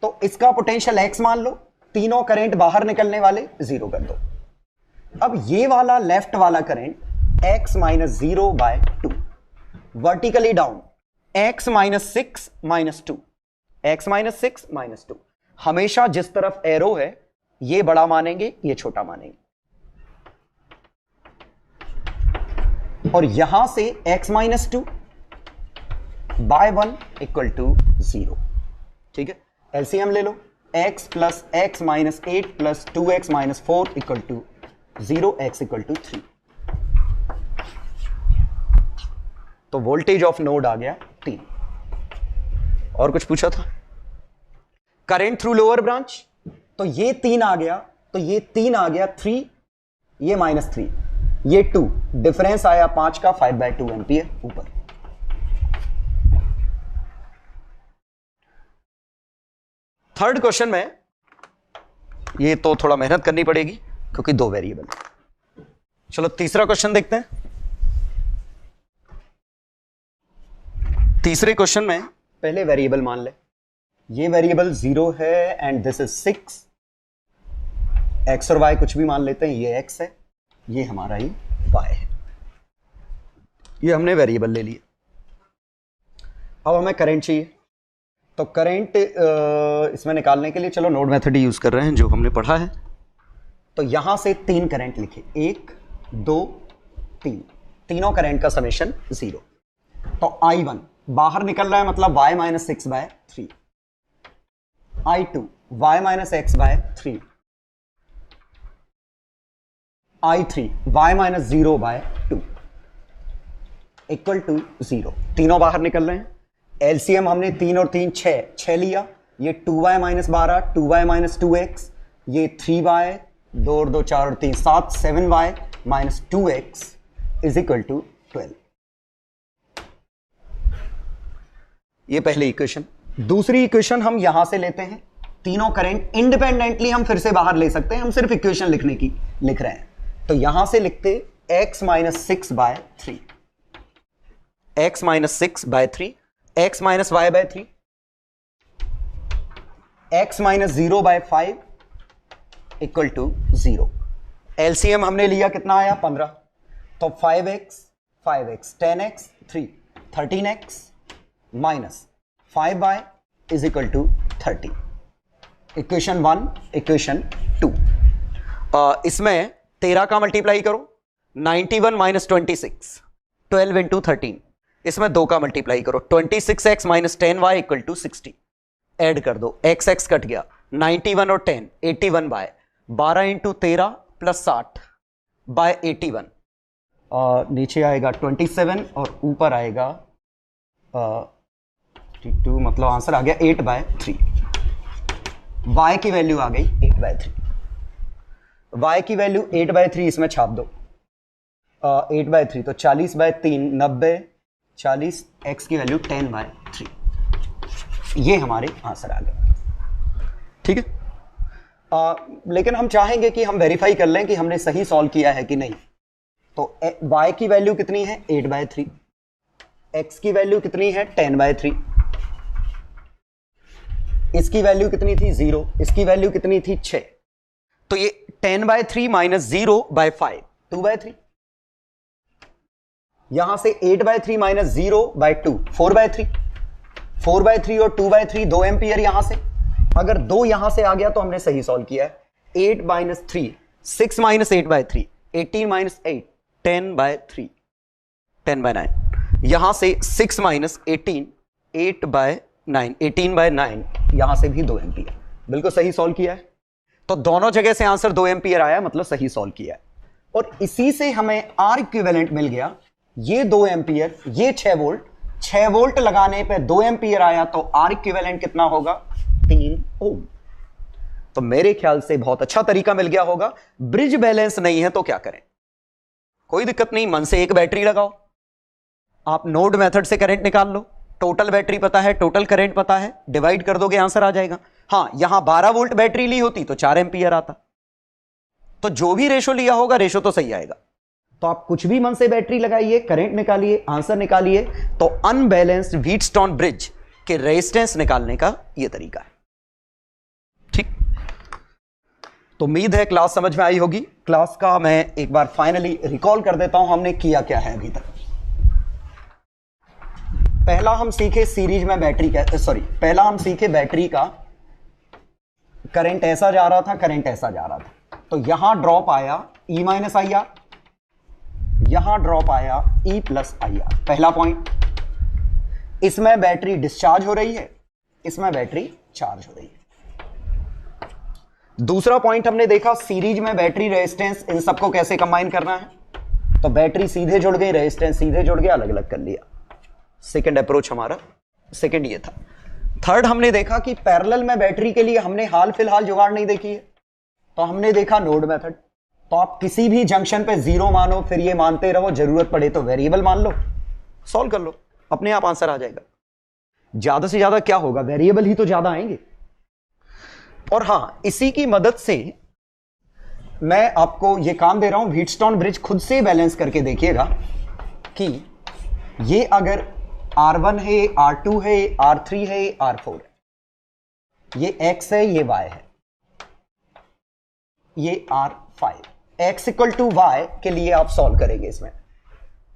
तो इसका पोटेंशियल x मान लो, तीनों करंट बाहर निकलने वाले 0 कर दो। अब ये वाला लेफ्ट वाला current x - 0/2, vertically down, x - 6 -2, x - 6 -2। हमेशा जिस तरफ एरो है ये बड़ा मानेंगे, ये छोटा मानेंगे, और यहां से x - 2/1 = 0। ठीक है, एलसीएम ले लो, x + x - 8 + 2x - 4 = 0, x = 3। तो वोल्टेज ऑफ नोड आ गया 3। और कुछ पूछा था? करंट थ्रू लोअर ब्रांच, तो ये 3 आ गया, तो ये 3 आ गया 3, ये -3, ये 2, डिफरेंस आया 5 का, 5/2 एम्पियर ऊपर। थर्ड क्वेश्चन में ये तो थोड़ा मेहनत करनी पड़ेगी क्योंकि 2 वेरिएबल। चलो तीसरा क्वेश्चन देखते हैं। तीसरे क्वेश्चन में पहले वेरिएबल मान ले, ये वेरिएबल 0 है एंड दिस इज 6। एक्स और वाई कुछ भी मान लेते हैं, ये एक्स है, ये हमारा ही वाई है। ये हमने वेरिएबल ले लिए। अब हमें करंट चाहिए, तो करंट इसमें निकालने के लिए चलो नोड मेथड ही यूज कर रहे हैं जो हमने पढ़ा है। तो यहां से 3 करंट लिखे, 1 2 3, तीनों करंट का समेशन 0। तो I1 बाहर निकल रहा है, मतलब y - 6/3, I2 y - x/3, I3 y - 0/2 equal to 0। तीनों बाहर निकल रहे हैं। एलसीएम हमने 3 और 3 6 लिया, ये 2y - 12, 2y - 2x, ये 3y, 2 और 2 4 और 3 7, 7y - 2x is equal to 12। ये पहली इक्वेशन। दूसरी इक्वेशन हम यहां से लेते हैं, तीनों करंट इंडिपेंडेंटली हम फिर से बाहर ले सकते हैं, हम सिर्फ इक्वेशन लिखने की लिख रहे हैं। तो यहां से लिखते x - 6/3, x - 6/3, x - y/3, x - 0/5 equal to 0। LCM हमने लिया, कितना आया 15, तो 5x 10x 3, 13x minus 5y is equal to 30। Equation 1, equation 2। इसमें 13 का मल्टीप्लाई करो, 91 - 26, 12 × 13। इसमें 2 का मल्टीप्लाई करो, 26x - 10y equal to 60। Add कर दो, x कट गया, 91 और 10 81/12 × 13 + 60 बाय 81। नीचे आएगा 27 और ऊपर आएगा 52, मतलब आंसर आ गया 8/3। y की वैल्यू आ गई 8/3। y की वैल्यू 8/3 इसमें छाप दो, 8/3 तो 40/3 90, 40, x की वैल्यू 10/3। ये हमारे आंसर आ गए। ठीक है, लेकिन हम चाहेंगे कि हम वेरीफाई कर लें कि हमने सही सॉल्व किया है कि नहीं। तो y की वैल्यू कितनी है 8/3, x की वैल्यू कितनी है 10/3, इसकी वैल्यू कितनी थी 0, इसकी वैल्यू कितनी थी 6। तो ये 10/3 - 0/5 2/3। यहां से 8/3 - 0/2 4/3, 4/3 और 2/3 2 एम्पियर यहां से। अगर 2 यहां से आ गया तो हमने सही सॉल्व किया है। 8 - 3 6 - 8/3, 18 - 8 10/3, 10/9। यहां से 6 - 18 8/9, 18/9, यहां से भी 2 एम्पियर। बिल्कुल सही सॉल्व किया है। तो दोनों जगह से आंसर 2 एम्पियर आया, मतलब सही सॉल्व किया है। और इसी से हमें आर इक्विवेलेंट मिल गया, ये 2 एम्पियर, ये 6 वोल्ट, 6 वोल्ट लगाने पे 2 एम्पियर आया, तो आर इक्विवेलेंट कितना होगा 3 ओम। तो मेरे ख्याल से बहुत अच्छा तरीका मिल गया होगा। ब्रिज बैलेंस नहीं है तो क्या करें, कोई दिक्कत नहीं, मन से एक बैटरी लगाओ, आप नोड मेथड से करंट निकाल लो, टोटल बैटरी पता है, टोटल करंट पता है, डिवाइड कर दोगे आंसर आ जाएगा। हां, यहां 12 वोल्ट बैटरी ली होती तो 4 एम्पियर आता। तो जो भी रेशो लिया होगा रेशो तो सही आएगा। तो आप कुछ भी मन से बैटरी लगाइए, करंट निकालिए, आंसर निकालिए। तो अनबैलेंस्ड व्हीटस्टोन ब्रिज के रेजिस्टेंस निकालने का यह तरीका है। ठीक, तो उम्मीद है क्लास समझ में आई होगी। क्लास का मैं एक बार फाइनली रिकॉल कर देता हूं, हमने किया क्या है अभी तक। पहला हम सीखे सीरीज में बैटरी का, पहला हम सीखे बैटरी का करंट ऐसा जा रहा था, करंट ऐसा जा रहा था। तो यहां ड्रॉप आया E - IR, यहां ड्रॉप आया E + IR, पहला पॉइंट। इसमें बैटरी डिस्चार्ज हो रही है, इसमें बैटरी चार्ज हो रही है। दूसरा पॉइंट हमने देखा सीरीज में बैटरी रेजिस्टेंस, इन सबको कैसे कंबाइन करना है। तो बैटरी सीधे जुड़ गई, रेजिस्टेंस सीधे जुड़ गया, अलग अलग कर लिया। सेकंड अप्रोच हमारा सेकंड ये था। थर्ड हमने देखा कि पैरेलल में बैटरी के लिए हमने हाल फिलहाल जुगाड़ नहीं देखी है, तो हमने देखा नोड मेथड। तो आप किसी भी जंक्शन पे 0 मानो, फिर ये मानते रहो, जरूरत पड़े तो वेरिएबल मान लो, सॉल्व कर लो, अपने आप आंसर आ जाएगा। ज्यादा से ज्यादा क्या होगा, वेरिएबल ही तो ज्यादा आएंगे। और हां, इसी की मदद से मैं आपको यह काम दे रहा हूं, व्हीटस्टोन ब्रिज खुद से बैलेंस करके देखिएगा कि ये अगर R1 है, R2 है, R3 है, R4 है, ये X है, ये Y है, ये R5, X equal to Y के लिए आप सॉल्व करेंगे। इसमें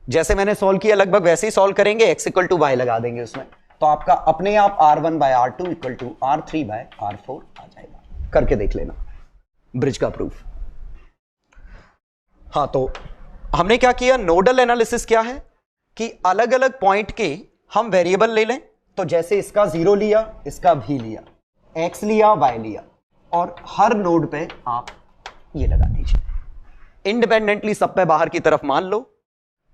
जैसे मैंने सॉल्व किया लगभग वैसे ही सॉल्व करेंगे, X इक्वल टू Y लगा देंगे उसमें, तो आपका अपने आप R1 by R2 equal to R3 by R4 आ जाएगा। करके देख लेना ब्रिज का प्रूफ। हाँ, तो हमने क्या किया, नोडल एनालिसिस क्या है कि अलग अलग पॉइंट के हम वेरिएबल ले लें। तो जैसे इसका 0 लिया, इसका भी लिया, X लिया, Y लिया, और हर नोड पे आप ये लगा दीजिए, इंडिपेंडेंटली सब पे बाहर की तरफ मान लो,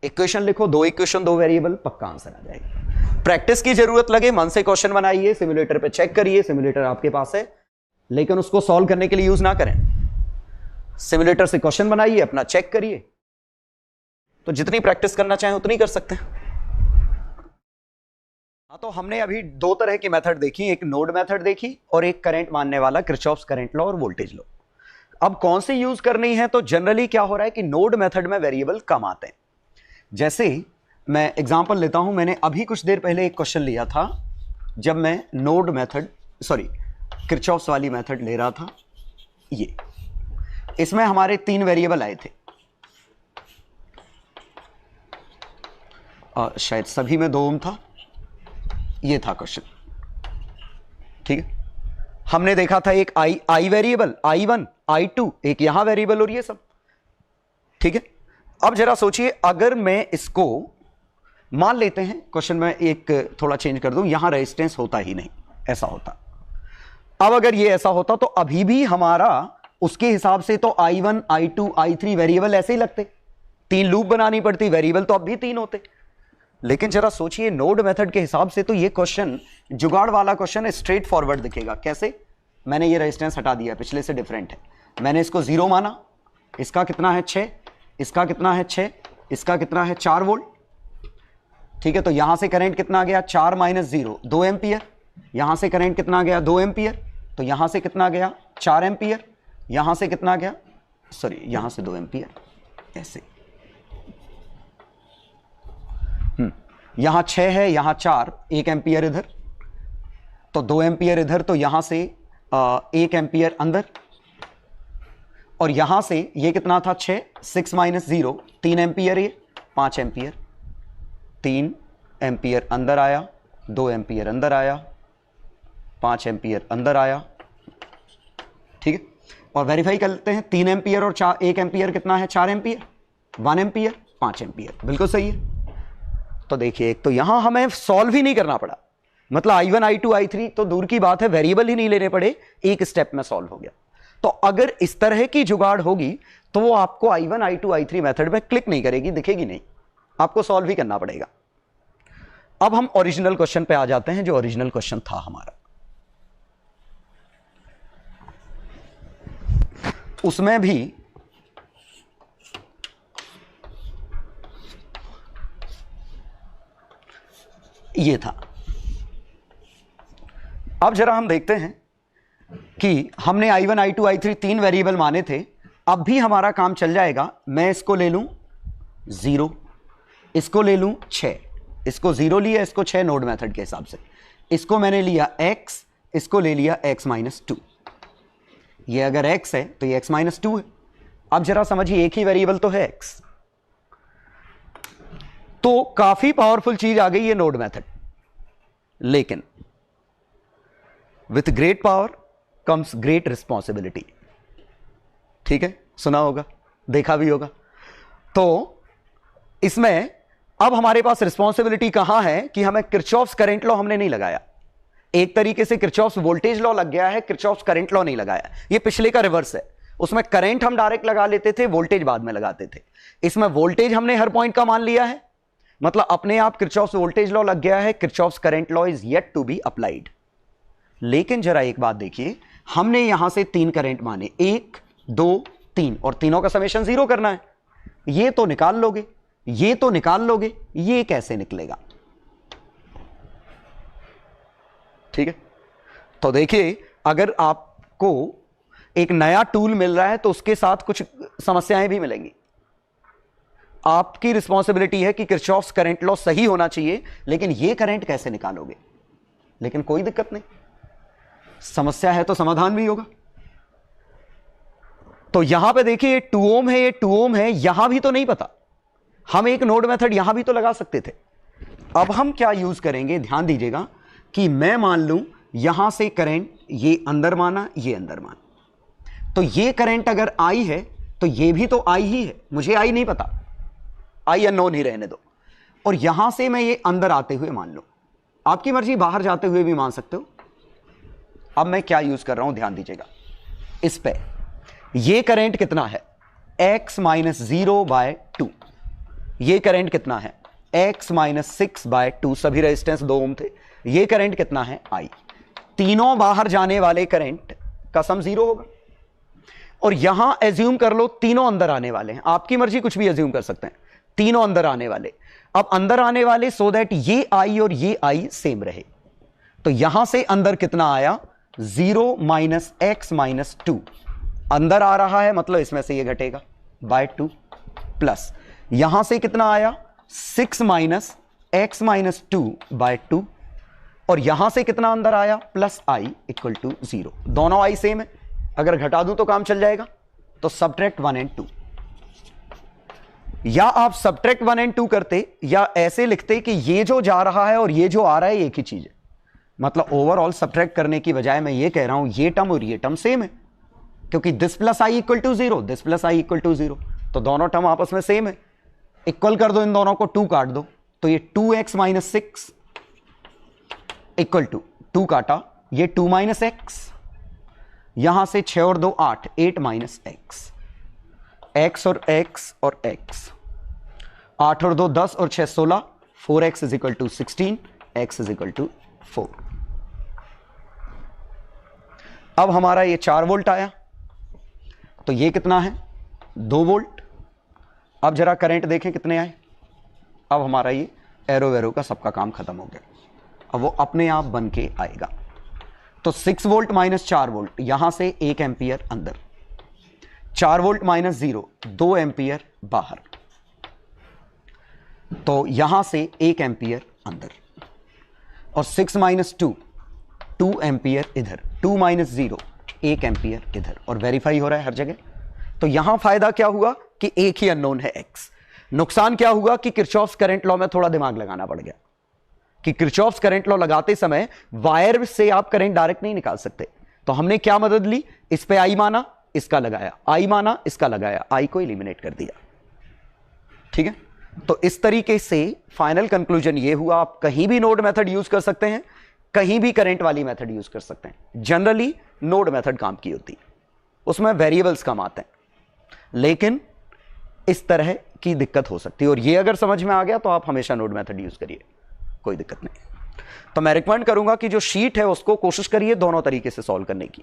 इक्वेशन लिखो, 2 इक्वेशन 2 वेरिएबल, पक्का आंसर आ जाएगा। प्रैक्टिस की जरूरत लगे, मन से क्वेश्चन बनाइए, सिमुलेटर पे चेक करिए, सिमुलेटर आपके पास है, लेकिन उसको सॉल्व करने के लिए यूज ना करें। सिमुलेटर से क्वेश्चन बनाइए, अपना चेक करिए, तो जितनी प्रैक्टिस करना चाहें उतनी कर सकते हैं। हाँ, तो हमने अभी 2 तरह की मेथड देखी, एक नोड मेथड देखी और एक करंट मानने वाला किरचॉफ्स करंट लॉ और वोल्टेज लॉ। अब कौन सी यूज करनी है, तो जनरली क्या हो रहा है कि नोड मेथड में वेरिएबल कम आते हैं। जैसे मैं एग्जांपल लेता हूं, मैंने अभी कुछ देर पहले एक क्वेश्चन लिया था, जब मैं नोड मेथड किरचॉफ्स वाली मेथड ले रहा था। ये इसमें हमारे 3 वेरिएबल आए थे, शायद सभी में 2 ओम था, ये था क्वेश्चन। ठीक है, हमने देखा था एक आई वेरिएबल, I1, I2, एक यहां वेरिएबल और ये सब। ठीक है, अब जरा सोचिए, अगर मैं इसको मान लेते हैं, क्वेश्चन में एक थोड़ा चेंज कर दूं, यहां रेजिस्टेंस होता ही नहीं, ऐसा होता। अब अगर ये ऐसा होता तो अभी भी हमारा उसके हिसाब से तो I1, I2, I3 वेरिएबल ऐसे ही लगते, 3 लूप बनानी पड़ती, वेरिएबल तो अब भी 3 होते। लेकिन जरा सोचिए, नोड मेथड के हिसाब से तो ये क्वेश्चन जुगाड़ वाला क्वेश्चन है, स्ट्रेट फॉरवर्ड दिखेगा। कैसे, मैंने ये रेजिस्टेंस हटा दिया, पिछले से डिफरेंट है, मैंने इसको 0 माना, इसका कितना है 6, इसका कितना है 6, इसका कितना है 4 वोल्ट। ठीक है, तो यहां से करंट कितना गया, 4 माइनस 0 2 एम्पियर, यहां से करंट कितना गया 2 एम्पियर, तो यहां से कितना गया 4 एम्पियर, यहां से कितना गया, सॉरी यहां से 2 एम्पियर, ऐसे। यहां 6 है, यहां 4, 1 एम्पियर इधर, तो 2 एम्पियर इधर, तो यहां से 1 एम्पियर अंदर, और यहां से ये कितना था 6 माइनस 0 3 एम्पियर, ये 5 एम्पियर, 3 एम्पियर अंदर आया, 2 एम्पियर अंदर आया, 5 एम्पियर अंदर आया। ठीक है, और वेरीफाई कर लेते हैं, 3 एम्पियर और 1 एम्पियर कितना है 4 एम्पियर, 1 एम्पियर 5 एम्पियर, बिल्कुल सही है। तो देखिए, एक तो यहां हमें सॉल्व ही नहीं करना पड़ा, मतलब I1, I2, I3 तो दूर की बात है, वेरिएबल ही नहीं लेने पड़े, एक स्टेप में सॉल्व हो गया। तो अगर इस तरह की जुगाड़ होगी तो वो आपको I1, I2, I3 मेथड में क्लिक नहीं करेगी, दिखेगी नहीं, आपको सॉल्व ही करना पड़ेगा। अब हम ओरिजिनल क्वेश्चन पे आ जाते हैं, जो ओरिजिनल क्वेश्चन था हमारा। उसमें भी ये था। अब जरा हम देखते हैं कि हमने I1, I2, I3 3 वेरिएबल माने थे, अब भी हमारा काम चल जाएगा। मैं इसको ले लूं 0, इसको ले लूं 6, इसको 0 लिया, इसको 6 नोड मेथड के हिसाब से, इसको मैंने लिया x, इसको ले लिया x माइनस 2। ये अगर x है तो ये x माइनस 2 है। अब जरा समझिए, एक ही वेरिएबल तो है x, तो काफी पावरफुल चीज आ गई ये नोड मेथड। लेकिन with great power comes great responsibility. ठीक है, सुना होगा, देखा भी होगा। तो इसमें अब हमारे पास रिस्पॉन्सिबिलिटी कहां है कि हमें किरचॉफ्स करंट लॉ हमने नहीं लगाया, एक तरीके से किरचॉफ्स वोल्टेज लॉ लग गया है, किरचॉफ्स करंट लॉ नहीं लगाया। ये पिछले का रिवर्स है, उसमें करंट हम डायरेक्ट लगा लेते थे, वोल्टेज बाद में लगाते थे। इसमें वोल्टेज हमने हर पॉइंट का मान लिया है, मतलब अपने आप किरचॉफ्स वोल्टेज लॉ लग गया है, Kirchhoff's current law is yet to be applied. लेकिन जरा एक बात देखिए, हमने यहां से 3 करंट माने, 1 2 3, और तीनों का समेशन 0 करना है। ये तो निकाल लोगे, ये तो निकाल लोगे, ये कैसे निकलेगा? ठीक है, तो देखिए अगर आपको एक नया टूल मिल रहा है तो उसके साथ कुछ समस्याएं भी मिलेंगी। आपकी रिस्पॉन्सिबिलिटी है कि किरचॉफ्स करंट लॉ सही होना चाहिए, लेकिन ये करंट कैसे निकालोगे? लेकिन कोई दिक्कत नहीं, समस्या है तो समाधान भी होगा। तो यहां पे देखिए ये 2 ओम है, ये 2 ओम है, यहां भी तो नहीं पता, हम एक नोड मेथड यहां भी तो लगा सकते थे। अब हम क्या यूज करेंगे, ध्यान दीजिएगा कि मैं मान लूं यहां से करंट ये अंदर माना, ये अंदर माना, तो ये करंट अगर आई है तो ये भी तो आई ही है, मुझे आई नहीं पता, आई अननोन ही रहने दो। और यहां से मैं ये अंदर आते हुए मान लूं, आपकी मर्जी बाहर जाते हुए भी मान सकते हो। अब मैं क्या यूज कर रहा हूं, ध्यान दीजिएगा इस पे, ये करंट कितना है, x माइनस 0/2, ये करंट कितना है, x माइनस 6/2, सभी रेजिस्टेंस 2 ओम थे, ये करंट कितना है, I। तीनों बाहर जाने वाले करंट का सम 0 होगा। और यहां एज्यूम कर लो तीनों अंदर आने वाले हैं, आपकी मर्जी कुछ भी एज्यूम कर सकते हैं, तीनों अंदर आने वाले। अब अंदर आने वाले सो दैट ये I और ये I सेम रहे, तो यहां से अंदर कितना आया, 0 माइनस x माइनस 2, अंदर आ रहा है मतलब इसमें से ये घटेगा /2, प्लस यहां से कितना आया, 6 माइनस x माइनस 2/2, और यहां से कितना अंदर आया, प्लस I इक्वल टू 0। दोनों I सेम है, अगर घटा दूं तो काम चल जाएगा। तो सब्ट्रैक्ट 1 एंड 2, या आप सब्ट्रैक्ट 1 एंड 2 करते, या ऐसे लिखते कि ये जो जा रहा है और ये जो आ रहा है एक ही चीज है। मतलब ओवरऑल सब्ट्रैक्ट करने की बजाय मैं ये कह रहा हूं ये टर्म और ये टर्म सेम है, क्योंकि this plus I equal to 0, this plus I equal to 0, तो दोनों टर्म आपस में सेम है। इक्वल कर दो इन दोनों को, 2 काट दो, तो ये 2x माइनस 6 इक्वल टू 2 काटा, ये 2 माइनस एक्स, यहां से 6 और 2 8, 8 माइनस एक्स, x और x और x, 8 और 2 10 और 6 16, 4x is equal to 16, x is equal to 4। अब हमारा ये 4 वोल्ट आया, तो ये कितना है, 2 वोल्ट। अब जरा करंट देखें कितने आए, अब हमारा ये एरो वेरो का सबका काम खत्म हो गया, अब वो अपने आप बन के आएगा। तो 6 वोल्ट माइनस 4 वोल्ट, यहां से 1 एम्पियर अंदर, 4 वोल्ट माइनस 0, 2 एम्पियर बाहर, तो यहां से 1 एम्पियर अंदर, और 6 माइनस 2, 2 एम्पियर इधर, 2 माइनस 0, 1 एम्पियर इधर, और वेरीफाई हो रहा है हर जगह। तो यहां फायदा क्या हुआ कि एक ही अननोन है x। नुकसान क्या हुआ कि किरचॉफ्स करंट लॉ में थोड़ा दिमाग लगाना पड़ गया, कि किरचॉफ्स करंट लॉ लगाते समय वायर से आप करंट डायरेक्ट नहीं निकाल सकते। तो हमने क्या मदद ली, इस पे I माना, इसका लगाया, I माना, इसका लगाया, I को एलिमिनेट कर दिया। ठीक है, तो इस तरीके से फाइनल कंक्लूजन ये हुआ, आप कहीं भी नोड मेथड यूज कर सकते हैं, कहीं भी करंट वाली मेथड यूज कर सकते हैं। जनरली नोड मेथड काम की होती है, उसमें वेरिएबल्स कम आते हैं, लेकिन इस तरह की दिक्कत हो सकती है। और ये अगर समझ में आ गया तो आप हमेशा नोड मेथड यूज करिए, कोई दिक्कत नहीं। तो मैं रिकमेंड करूंगा कि जो शीट है उसको कोशिश करिए दोनों तरीके से सॉल्व करने की,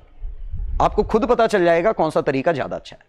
आपको खुद पता चल जाएगा कौन सा तरीका ज्यादा अच्छा है।